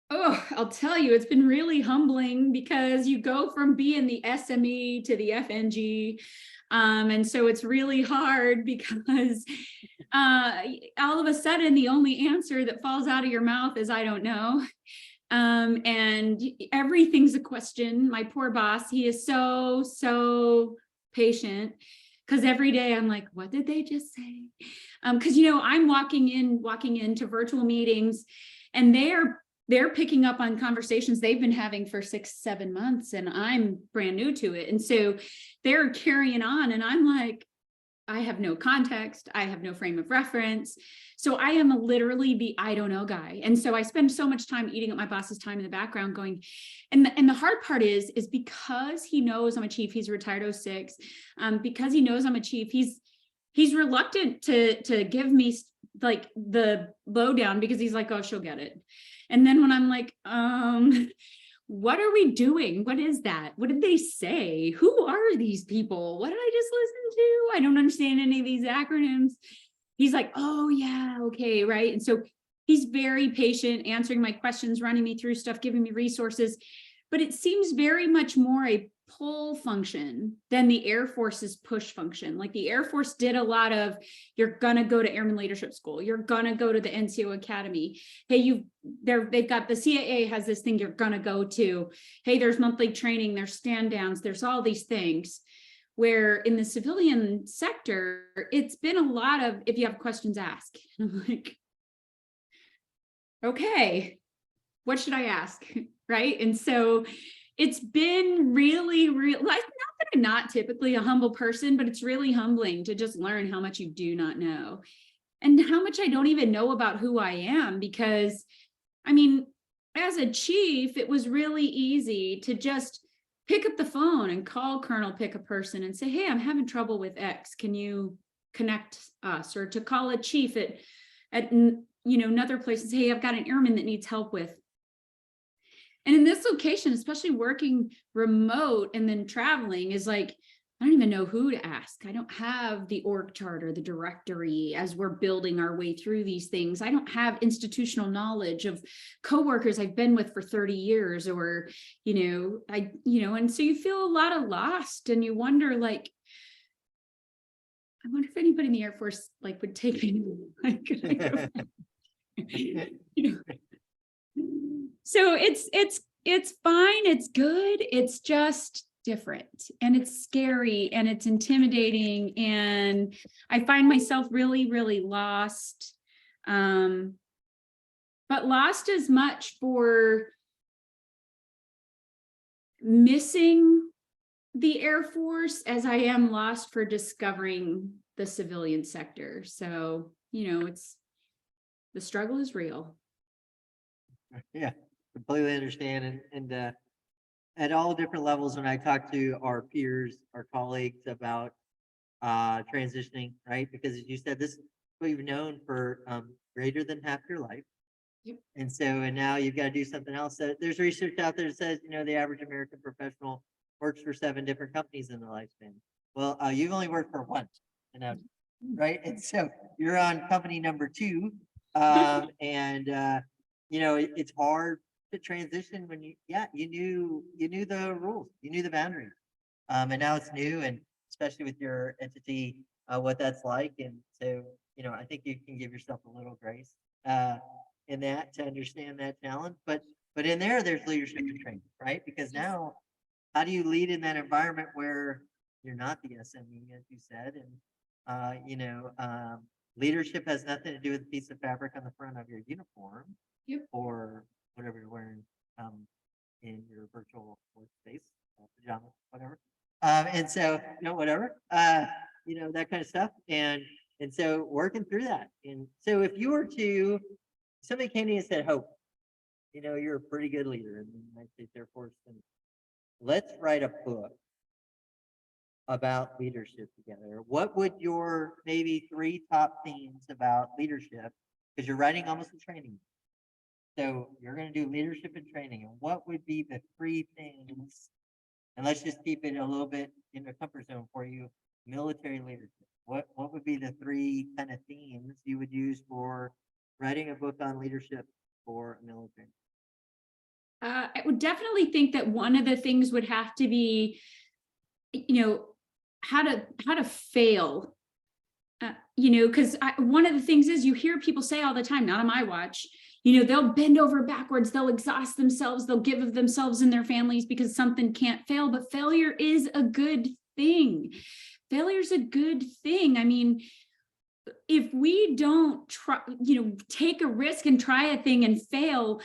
[SPEAKER 2] Oh, I'll tell you, it's been really humbling because you go from being the SME to the FNG. And so it's really hard because all of a sudden the only answer that falls out of your mouth is, I don't know. And everything's a question. My poor boss, he is so patient because every day I'm like, what did they just say? Because, I'm walking into virtual meetings and they're picking up on conversations they've been having for 6-7 months and I'm brand new to it. And so they're carrying on and I'm like, I have no context. I have no frame of reference. So I am literally the I don't know guy. And so I spend so much time eating up my boss's time in the background going, and the hard part is because he knows I'm a chief, he's retired 06, because he knows I'm a chief, he's reluctant to give me like the lowdown, because he's like, oh, she'll get it. And then when I'm like, what are we doing? What is that? What did they say? Who are these people? What did I just listen to? I don't understand any of these acronyms. He's like, oh yeah, okay, right. And so he's very patient, answering my questions, running me through stuff, giving me resources. But it seems very much more a pull function than the Air Force's push function. Like the Air Force did a lot of, you're gonna go to Airman Leadership School, you're gonna go to the NCO Academy. Hey, they've got the CAA has this thing you're gonna go to. Hey, there's monthly training, there's stand downs, there's all these things. Where in the civilian sector, it's been a lot of, if you have questions, ask. And I'm like, okay, what should I ask? Right. And so it's been really, not that I'm not typically a humble person, but it's really humbling to just learn how much you do not know and how much I don't even know about who I am. Because I mean, as a chief, it was really easy to just pick up the phone and call Colonel Pick a person and say, hey, I'm having trouble with X. Can you connect us? Or to call a chief at another place and say, hey, I've got an airman that needs help with. And in this location, especially working remote and then traveling, is like, I don't even know who to ask. I don't have the org chart or the directory as we're building our way through these things. I don't have institutional knowledge of coworkers I've been with for 30 years, or, and so you feel a lot of lost, and you wonder, like, I wonder if anybody in the Air Force would take me. So it's fine. It's good. It's just different, and it's scary, and it's intimidating, and I find myself really, really lost. But lost as much for missing the Air Force as I am lost for discovering the civilian sector. So, it's, the struggle is real.
[SPEAKER 1] Yeah, completely understand. And at all different levels, when I talk to our peers, our colleagues about transitioning, right? Because as you said, this is what you've known for greater than half your life.
[SPEAKER 2] Yep.
[SPEAKER 1] And now you've got to do something else. There's research out there that says, the average American professional works for 7 different companies in their lifespan. Well, you've only worked for one, right? And so you're on company number 2. It's hard to transition when you knew the rules, you knew the boundaries, and now it's new, and especially with your entity, what that's like. And so I think you can give yourself a little grace in that, to understand that challenge. But in there's leadership and training, right? Because now, how do you lead in that environment where you're not the SME, as you said, and leadership has nothing to do with a piece of fabric on the front of your uniform.
[SPEAKER 2] Yep.
[SPEAKER 1] Or whatever you're wearing in your virtual workspace, pajamas, whatever. And so, whatever, that kind of stuff. And so working through that. And so if you were to, somebody came to you and said, Hope, you're a pretty good leader in the United States Air Force, and let's write a book about leadership together. What would your maybe 3 top themes about leadership, because you're writing almost a training. So you're going to do leadership and training, and what would be the 3 things? And let's just keep it a little bit in the comfort zone for you. Military leadership. What would be the 3 kind of themes you would use for writing a book on leadership for a military?
[SPEAKER 2] I would definitely think that one of the things would have to be, how to fail. Because one of the things is, you hear people say all the time, not on my watch, they'll bend over backwards, they'll exhaust themselves, they'll give of themselves and their families because something can't fail. But failure is a good thing. Failure is a good thing. I mean, if we don't try, take a risk and try a thing and fail,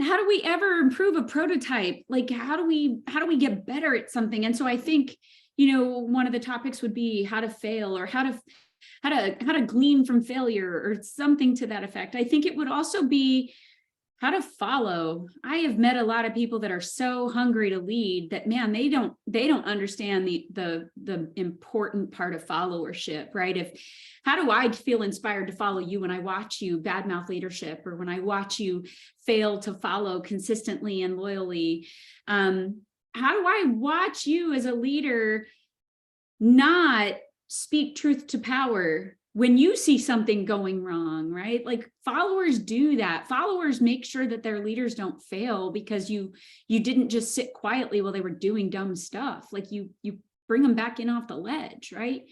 [SPEAKER 2] how do we ever improve a prototype? Like, how do we get better at something? And so I think, one of the topics would be how to fail, or how to glean from failure, or something to that effect. I think it would also be how to follow. I have met a lot of people that are so hungry to lead that, man, they don't understand the important part of followership, right? How do I feel inspired to follow you when I watch you badmouth leadership, or when I watch you fail to follow consistently and loyally? How do I watch you as a leader not speak truth to power when you see something going wrong, right? Like, followers do that. Followers make sure that their leaders don't fail because you didn't just sit quietly while they were doing dumb stuff. Like, you bring them back in off the ledge, right?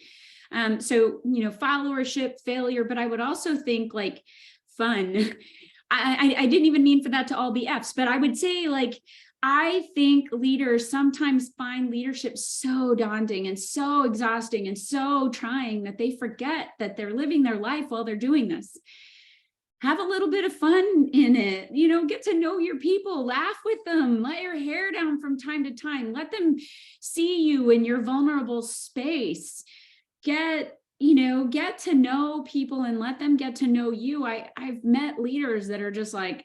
[SPEAKER 2] So, followership, failure, but I would also think like fun. I didn't even mean for that to all be F's, but I would say, like, I think leaders sometimes find leadership so daunting and so exhausting and so trying that they forget that they're living their life while they're doing this. Have a little bit of fun in it, get to know your people, laugh with them, let your hair down from time to time, let them see you in your vulnerable space, get to know people and let them get to know you. I've met leaders that are just like,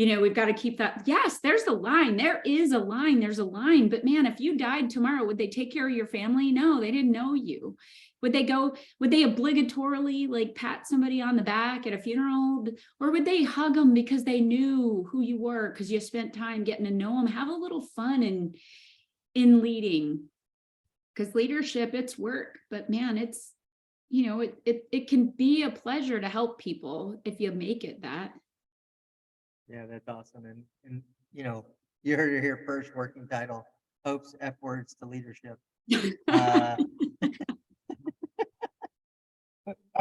[SPEAKER 2] we've got to keep that. Yes, there's the line. There is a line. There's a line. But man, if you died tomorrow, would they take care of your family? No, they didn't know you. Would they obligatorily like pat somebody on the back at a funeral? Or would they hug them because they knew who you were, because you spent time getting to know them? Have a little fun in leading, because leadership, it's work, but man, it's, it can be a pleasure to help people if you make it that.
[SPEAKER 1] Yeah, that's awesome. And you heard it here first. Working title: Hope's F words to leadership. I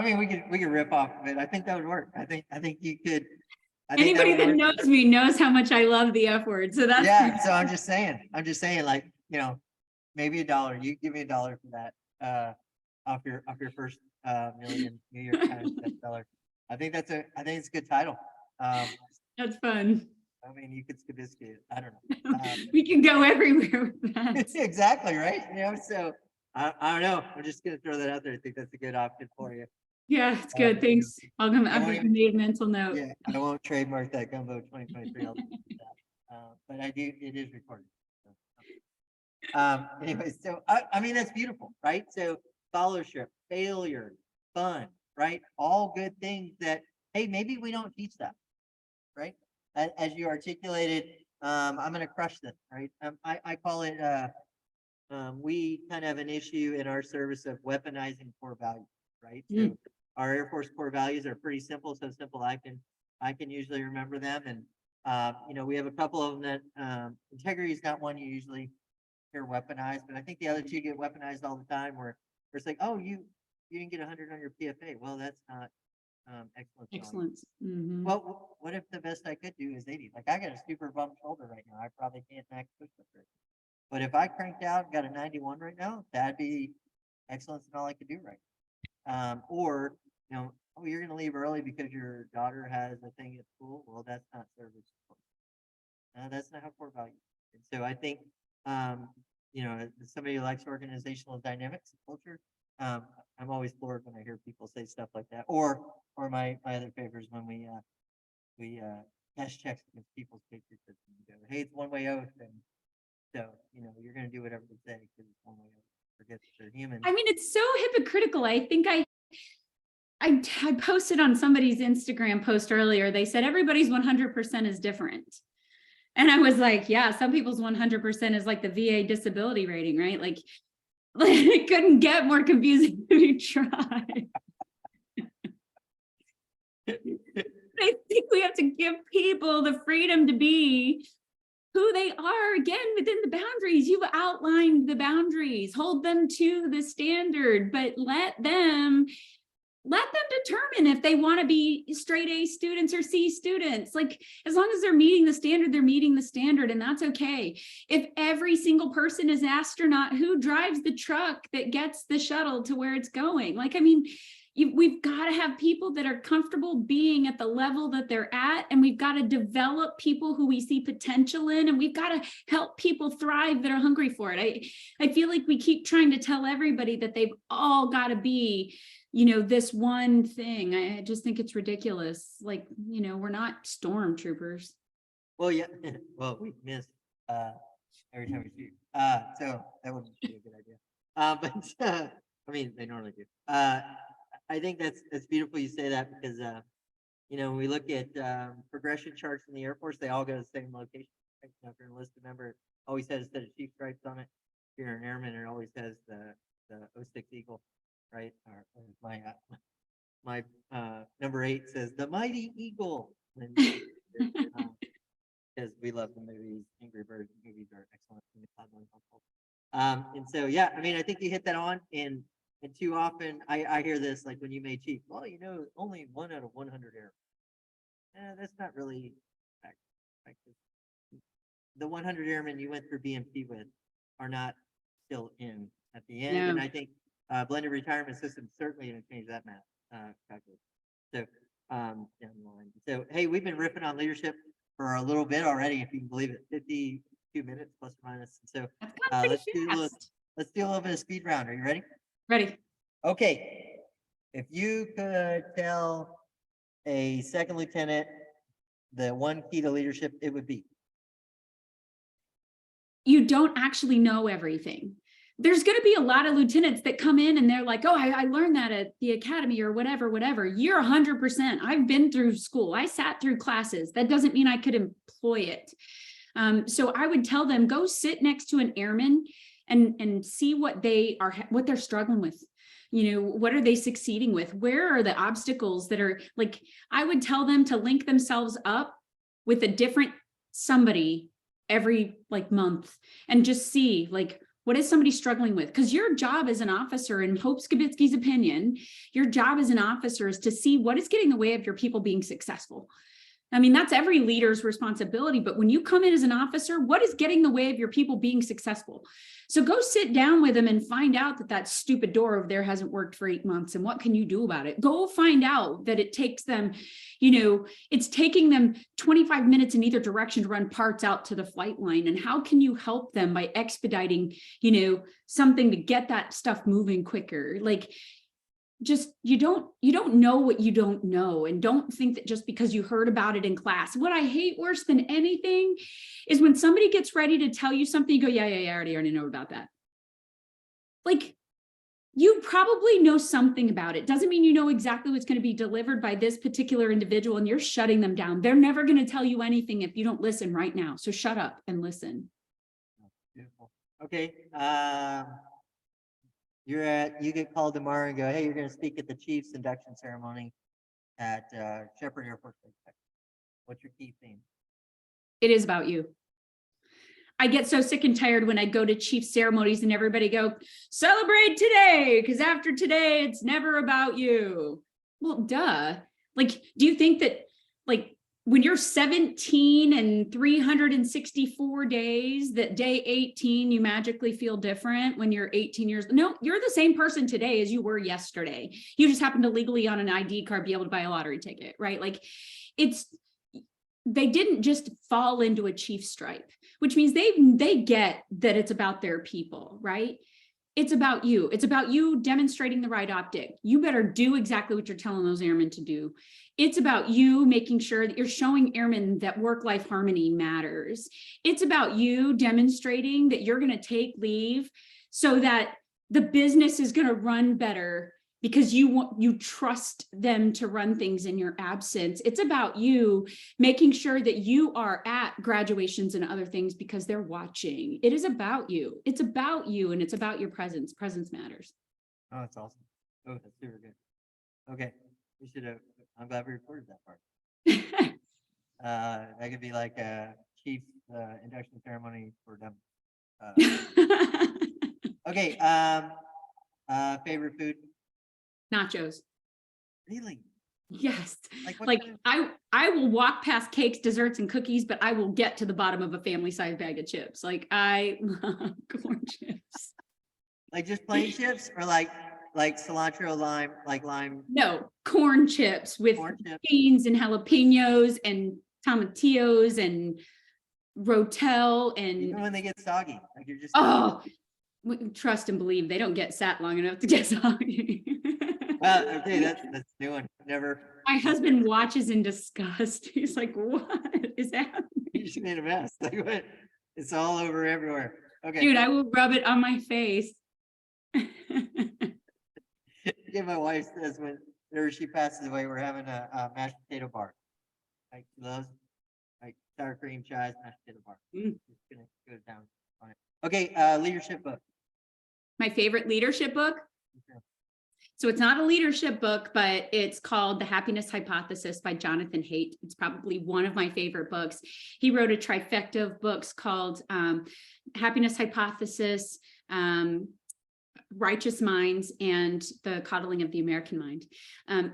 [SPEAKER 1] mean, we could rip off of it. I think that would work. I think you could.
[SPEAKER 2] Anybody that knows me knows how much I love the F word. So that's
[SPEAKER 1] So I'm just saying, like, maybe $1. You give me $1 for that. Off your first million New York Times bestseller. I think it's a good title.
[SPEAKER 2] That's fun.
[SPEAKER 1] I mean, you could Skibitsky it. I don't know.
[SPEAKER 2] We can go everywhere with that.
[SPEAKER 1] Exactly, right? So I don't know. I'm just going to throw that out there. I think that's a good option for you.
[SPEAKER 2] Yeah, it's good. Thanks. I've made a mental note.
[SPEAKER 1] Yeah, I won't trademark that Gumbo 2023. But I do. It is recorded. So. Anyway, so I mean, that's beautiful, right? So followership, failure, fun, right? All good things that, hey, maybe we don't teach that. Right, as you articulated, I'm going to crush this. Right, I call it. We kind of have an issue in our service of weaponizing core values. Right, so our Air Force core values are pretty simple. So simple, I can usually remember them. And we have a couple of them that integrity is not one you usually hear weaponized, but I think the other two get weaponized all the time. Where it's like, oh, you didn't get 100 on your PFA. Well, that's not. Excellence.
[SPEAKER 2] Mm-hmm.
[SPEAKER 1] Well, what if the best I could do is 80? Like, I got a super bum shoulder right now. I probably can't max push up right now. But if I cranked out and got a 91 right now, that'd be excellence and all I could do right. Or oh, you're going to leave early because your daughter has a thing at school. Well, that's not service. That's not how core values. And so I think, as somebody who likes organizational dynamics and culture, I'm always floored when I hear people say stuff like that. Or my other favorite is when we cash checks against people's patriotism. Go, hey, it's one-way oath, and so you're going to do whatever they say because it's one-way oath. Forget that they're human.
[SPEAKER 2] I mean, it's so hypocritical. I think I posted on somebody's Instagram post earlier. They said everybody's 100% is different. And I was like, yeah, some people's 100% is like the VA disability rating, right? Like it couldn't get more confusing if you try. I think we have to give people the freedom to be who they are, again, within the boundaries. You've outlined the boundaries, hold them to the standard, but let them determine if they want to be straight A students or C students. Like, as long as they're meeting the standard, they're meeting the standard, and that's okay. If every single person is an astronaut, who drives the truck that gets the shuttle to where it's going? Like, I mean, we've got to have people that are comfortable being at the level that they're at, and we've got to develop people who we see potential in, and we've got to help people thrive that are hungry for it. I feel like we keep trying to tell everybody that they've all got to be, this one thing. I just think it's ridiculous. Like, we're not stormtroopers.
[SPEAKER 1] Well, yeah. Well, we miss every time we shoot. So that would be a good idea. But I mean, they normally do. I think that's beautiful you say that, because when we look at progression charts in the Air Force, they all go to the same location. Right? If you're an enlisted member, it always has a set of chief stripes on it. If you're an airman, it always has the 06 Eagle, right? Or my number 8 says the Mighty Eagle. Because we love the movies. Angry Birds movies are excellent. And so, yeah, I mean, I think you hit that on. And too often I hear this, like when you made chief, well, only 1 out of 100 airmen. That's not really fact. The 100 airmen you went through BMT with are not still in at the end.
[SPEAKER 2] No.
[SPEAKER 1] And I think blended retirement system certainly going to change that math calculation. So down the line. So, hey, we've been riffing on leadership for a little bit already, if you can believe it, 52 minutes plus or minus. So let's do a little bit of speed round. Are you ready?
[SPEAKER 2] Ready.
[SPEAKER 1] Okay. If you could tell a second lieutenant the one key to leadership, it would be?
[SPEAKER 2] You don't actually know everything. There's going to be a lot of lieutenants that come in and they're like, oh, I learned that at the academy or whatever. You're 100%. I've been through school. I sat through classes. That doesn't mean I could employ it. So I would tell them, go sit next to an airman and see what they're struggling with. What are they succeeding with? Where are the obstacles that are, like, I would tell them to link themselves up with a different somebody every month and just see, like, what is somebody struggling with? Because your job as an officer, in Hope Skibitsky's opinion, your job as an officer is to see what is getting in the way of your people being successful. I mean, that's every leader's responsibility. But when you come in as an officer, what is getting in the way of your people being successful? So go sit down with them and find out that stupid door over there hasn't worked for 8 months. And what can you do about it? Go find out that it takes them, it's taking them 25 minutes in either direction to run parts out to the flight line. And how can you help them by expediting, something to get that stuff moving quicker? Like, just you don't know what you don't know, and don't think that just because you heard about it in class. What I hate worse than anything is when somebody gets ready to tell you something, you go, yeah, I already know about that. Like, you probably know something about it. Doesn't mean you know exactly what's going to be delivered by this particular individual, and you're shutting them down. They're never going to tell you anything if you don't listen right now. So shut up and listen.
[SPEAKER 1] Beautiful. Okay. You get called tomorrow and go, hey, you're going to speak at the Chiefs induction ceremony at Shepherd Air Force Base. What's your key theme?
[SPEAKER 2] It is about you. I get so sick and tired when I go to chief ceremonies and everybody go, celebrate today, because after today, it's never about you. Well, duh. Like, do you think that, like, when you're 17 and 364 days, that day 18, you magically feel different when you're 18 years? No, you're the same person today as you were yesterday. You just happen to legally on an ID card be able to buy a lottery ticket, right? Like, they didn't just fall into a chief stripe, which means they get that it's about their people, right? It's about you. It's about you demonstrating the right optic. You better do exactly what you're telling those airmen to do. It's about you making sure that you're showing airmen that work-life harmony matters. It's about you demonstrating that you're going to take leave so that the business is going to run better because you trust them to run things in your absence. It's about you making sure that you are at graduations and other things because they're watching. It is about you. It's about you, and it's about your presence. Presence matters.
[SPEAKER 1] Oh, that's awesome. Oh, that's super good. Okay. We should have, I'm glad we recorded that part. That could be like a chief induction ceremony for them. Okay. Favorite food?
[SPEAKER 2] Nachos.
[SPEAKER 1] Really?
[SPEAKER 2] Yes.
[SPEAKER 1] Like
[SPEAKER 2] I will walk past cakes, desserts, and cookies, but I will get to the bottom of a family-sized bag of chips. Like, I love corn chips.
[SPEAKER 1] Like just plain chips, or like like cilantro, lime, like lime,
[SPEAKER 2] No, corn chips with
[SPEAKER 1] corn chips.
[SPEAKER 2] beans and jalapenos and tomatillos and rotel
[SPEAKER 1] Even
[SPEAKER 2] and
[SPEAKER 1] when they get soggy, like you're just.
[SPEAKER 2] oh, trust and believe they don't get sat long enough to get soggy.
[SPEAKER 1] Well, okay, that's a new one. Never.
[SPEAKER 2] My husband watches in disgust. He's like, "What is happening?"
[SPEAKER 1] You just made a mess. Like what? It's all over everywhere. Okay.
[SPEAKER 2] Dude, I will rub it on my face.
[SPEAKER 1] Yeah, my wife says whenever she passes away, we're having a mashed potato bar. Like she loves like sour cream, chives, mashed potato bar.
[SPEAKER 2] Mm.
[SPEAKER 1] Just gonna go down on it. Okay, leadership book.
[SPEAKER 2] My favorite leadership book.
[SPEAKER 1] Okay.
[SPEAKER 2] So it's not a leadership book, but it's called The Happiness Hypothesis by Jonathan Haidt. It's probably one of my favorite books. He wrote a trifecta of books called Happiness Hypothesis, Righteous Minds, and The Coddling of the American Mind.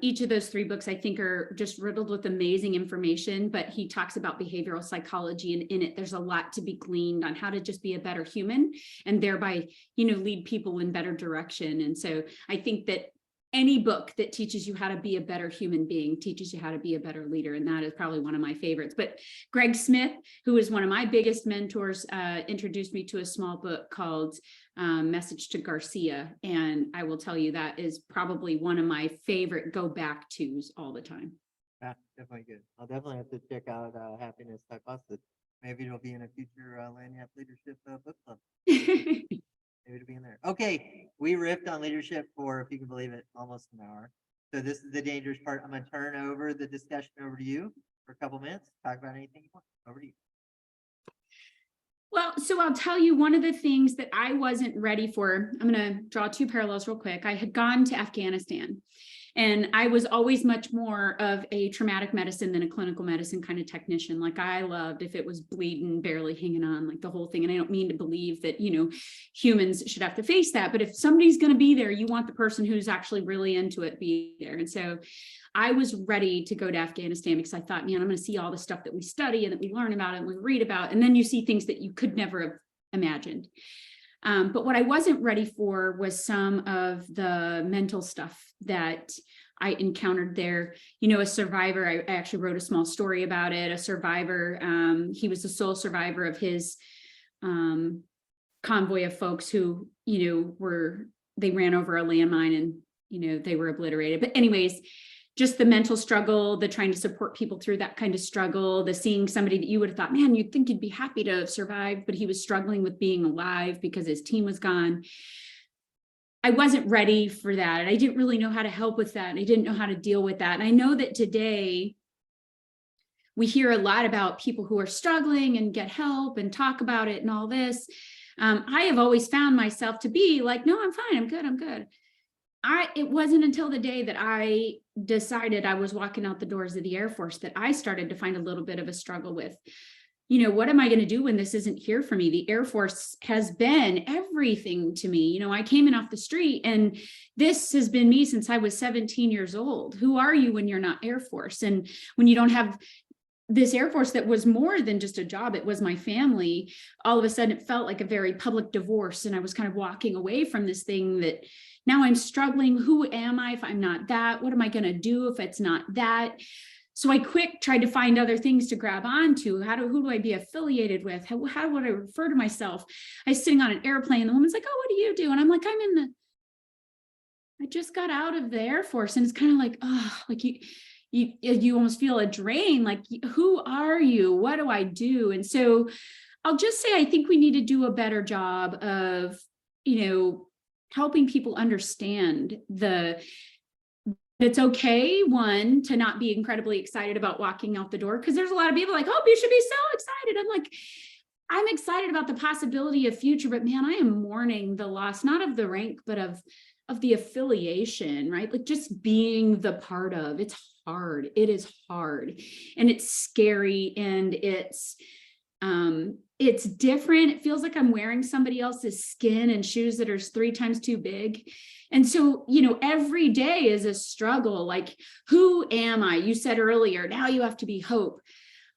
[SPEAKER 2] Each of those three books, I think, are just riddled with amazing information, but he talks about behavioral psychology, and in it, there's a lot to be gleaned on how to just be a better human and thereby, lead people in better direction. And so I think that any book that teaches you how to be a better human being teaches you how to be a better leader. And that is probably one of my favorites. But Greg Smith, who is one of my biggest mentors, introduced me to a small book called Message to Garcia. And I will tell you that is probably one of my favorite go back tos all the time.
[SPEAKER 1] Yeah, definitely good. I'll definitely have to check out Happiness Hypothesis. Maybe it'll be in a future Lagniappe Leadership book club. Maybe it'll be in there. Okay, we riffed on leadership for, if you can believe it, almost an hour. So this is the dangerous part. I'm going to turn over the discussion over to you for a couple minutes. Talk about anything you want. Over to you.
[SPEAKER 2] Well, so I'll tell you one of the things that I wasn't ready for. I'm going to draw two parallels real quick. I had gone to Afghanistan, and I was always much more of a traumatic medicine than a clinical medicine kind of technician. Like I loved if it was bleeding, barely hanging on, like the whole thing. And I don't mean to believe that, humans should have to face that. But if somebody's going to be there, you want the person who's actually really into it be there. And so I was ready to go to Afghanistan because I thought, man, I'm going to see all the stuff that we study and that we learn about and we read about. And then you see things that you could never have imagined. But what I wasn't ready for was some of the mental stuff that I encountered there. A survivor, I actually wrote a small story about it. A survivor, he was the sole survivor of his convoy of folks who, they ran over a landmine and, they were obliterated. But anyways, just the mental struggle, the trying to support people through that kind of struggle, the seeing somebody that you would have thought, man, you'd think you'd be happy to survive, but he was struggling with being alive because his team was gone. I wasn't ready for that. And I didn't really know how to help with that. And I didn't know how to deal with that. And I know that today we hear a lot about people who are struggling and get help and talk about it and all this. I have always found myself to be like, no, I'm fine. I'm good. It wasn't until the day that I decided I was walking out the doors of the Air Force that I started to find a little bit of a struggle with, what am I going to do when this isn't here for me? The Air Force has been everything to me. I came in off the street and this has been me since I was 17 years old. Who are you when you're not Air Force? And when you don't have this Air Force that was more than just a job, it was my family. All of a sudden it felt like a very public divorce. And I was kind of walking away from this thing that now I'm struggling. Who am I if I'm not that? What am I going to do if it's not that? So I tried to find other things to grab onto. Who do I be affiliated with? How would I refer to myself? I was sitting on an airplane. The woman's like, oh, what do you do? And I'm like, I just got out of the Air Force. And it's kind of like, oh, like you almost feel a drain. Like, who are you? What do I do? And so I'll just say, I think we need to do a better job of, helping people understand it's okay, one, to not be incredibly excited about walking out the door, because there's a lot of people like, oh, you should be so excited. I'm like, I'm excited about the possibility of future, but man, I am mourning the loss, not of the rank, but of the affiliation, right? Like just being the part of, it's hard. It is hard and it's scary and it's different. It feels like I'm wearing somebody else's skin and shoes that are 3 times too big. And so, every day is a struggle. Like, who am I? You said earlier, now you have to be Hope.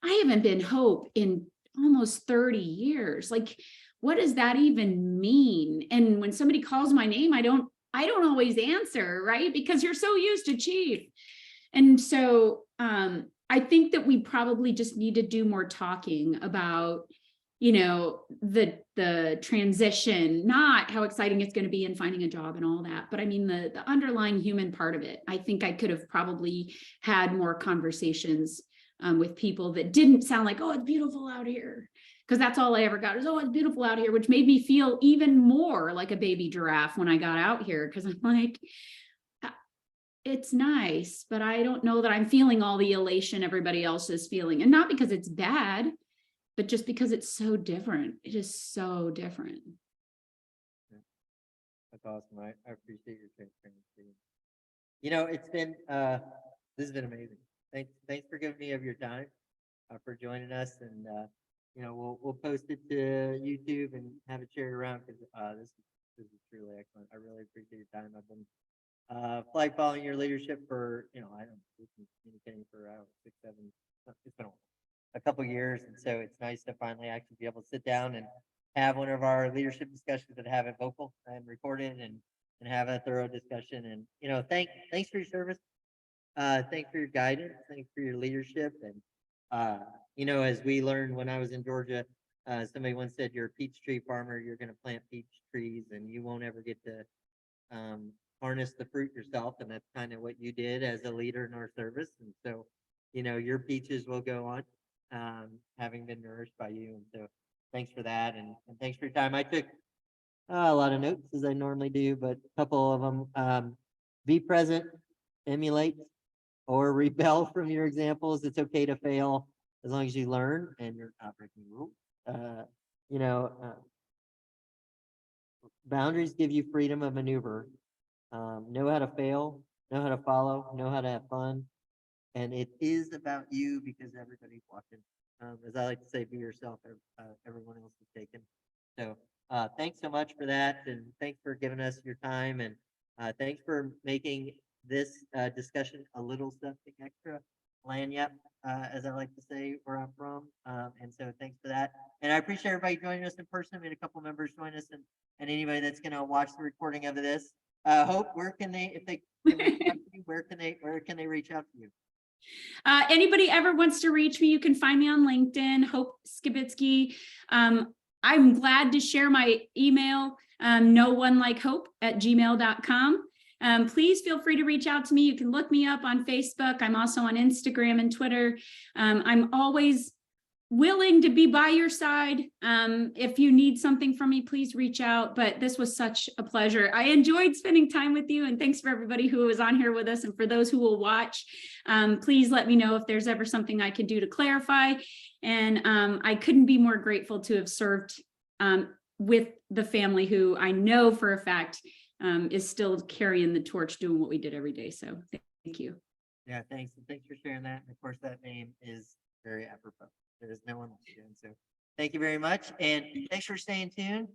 [SPEAKER 2] I haven't been Hope in almost 30 years. Like, what does that even mean? And when somebody calls my name, I I don't always answer, right? Because you're so used to chief. And so I think that we probably just need to do more talking about, the transition, not how exciting it's going to be in finding a job and all that, but I mean the underlying human part of it. I think I could have probably had more conversations with people that didn't sound like, oh, it's beautiful out here. Because that's all I ever got is, oh, it's beautiful out here, which made me feel even more like a baby giraffe when I got out here. Because I'm like, it's nice, but I don't know that I'm feeling all the elation everybody else is feeling. And not because it's bad, but just because it's so different. It is so different.
[SPEAKER 1] That's awesome. I appreciate your transparency. It's been, this has been amazing. Thanks for giving me of your time, for joining us. And, we'll post it to YouTube and have it shared around because, this is truly excellent. I really appreciate your time. I've been, flag following your leadership for, we've been communicating for, 6, 7, it's been a couple years. And so it's nice to finally actually be able to sit down and have one of our leadership discussions and have it vocal and recorded and have a thorough discussion. And, thanks for your service. Thanks for your guidance. Thanks for your leadership. And, as we learned when I was in Georgia, somebody once said, you're a peach tree farmer, you're going to plant peach trees and you won't ever get to, harness the fruit yourself. And that's kind of what you did as a leader in our service. And so, your peaches will go on, having been nourished by you. And so thanks for that. And thanks for your time. I took a lot of notes as I normally do, but a couple of them, be present, emulate, or rebel from your examples. It's okay to fail as long as you learn and you're not breaking rules. Boundaries give you freedom of maneuver. Know how to fail, know how to follow, know how to have fun. And it is about you because everybody's watching. As I like to say, be yourself. Everyone else is taken. So thanks so much for that. And thanks for giving us your time. And thanks for making this discussion a little something extra. Lagniappe, as I like to say, where I'm from. And so thanks for that. And I appreciate everybody joining us in person. We had a couple members join us and anybody that's going to watch the recording of this. Hope, where can they, if they can reach out to you, where can they reach out to you?
[SPEAKER 2] Anybody ever wants to reach me, you can find me on LinkedIn, Hope Skibitsky. I'm glad to share my email, noonelikehope@gmail.com. Please feel free to reach out to me. You can look me up on Facebook. I'm also on Instagram and Twitter. I'm always willing to be by your side. If you need something from me, please reach out. But this was such a pleasure. I enjoyed spending time with you. And thanks for everybody who was on here with us. And for those who will watch, please let me know if there's ever something I can do to clarify. And I couldn't be more grateful to have served with the family who I know for a fact is still carrying the torch, doing what we did every day. So thank you.
[SPEAKER 1] Yeah, thanks. And thanks for sharing that. And of course, that name is very apropos. There's no one like you. And so thank you very much. And thanks for staying tuned.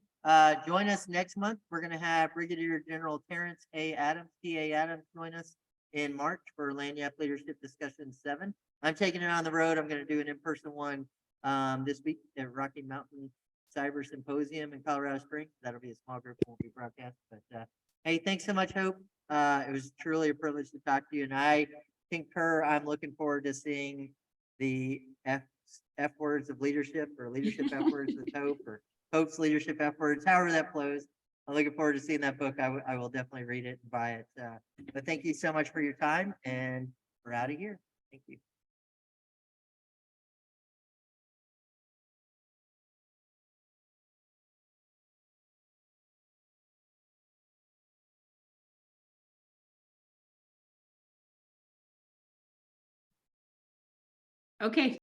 [SPEAKER 1] Join us next month. We're going to have Brigadier General Terrence A. Adams, T.A. Adams, join us in March for Lagniappe Leadership Discussion 7. I'm taking it on the road. I'm going to do an in-person one this week at Rocky Mountain Cyber Symposium in Colorado Springs. That'll be a small group, won't be broadcast. But hey, thanks so much, Hope. It was truly a privilege to talk to you. And I concur. I'm looking forward to seeing the F words of leadership, or leadership F words with Hope, or Hope's leadership F words, however that flows. I'm looking forward to seeing that book. I will definitely read it and buy it. But thank you so much for your time, and we're out of here. Thank you.
[SPEAKER 2] Okay.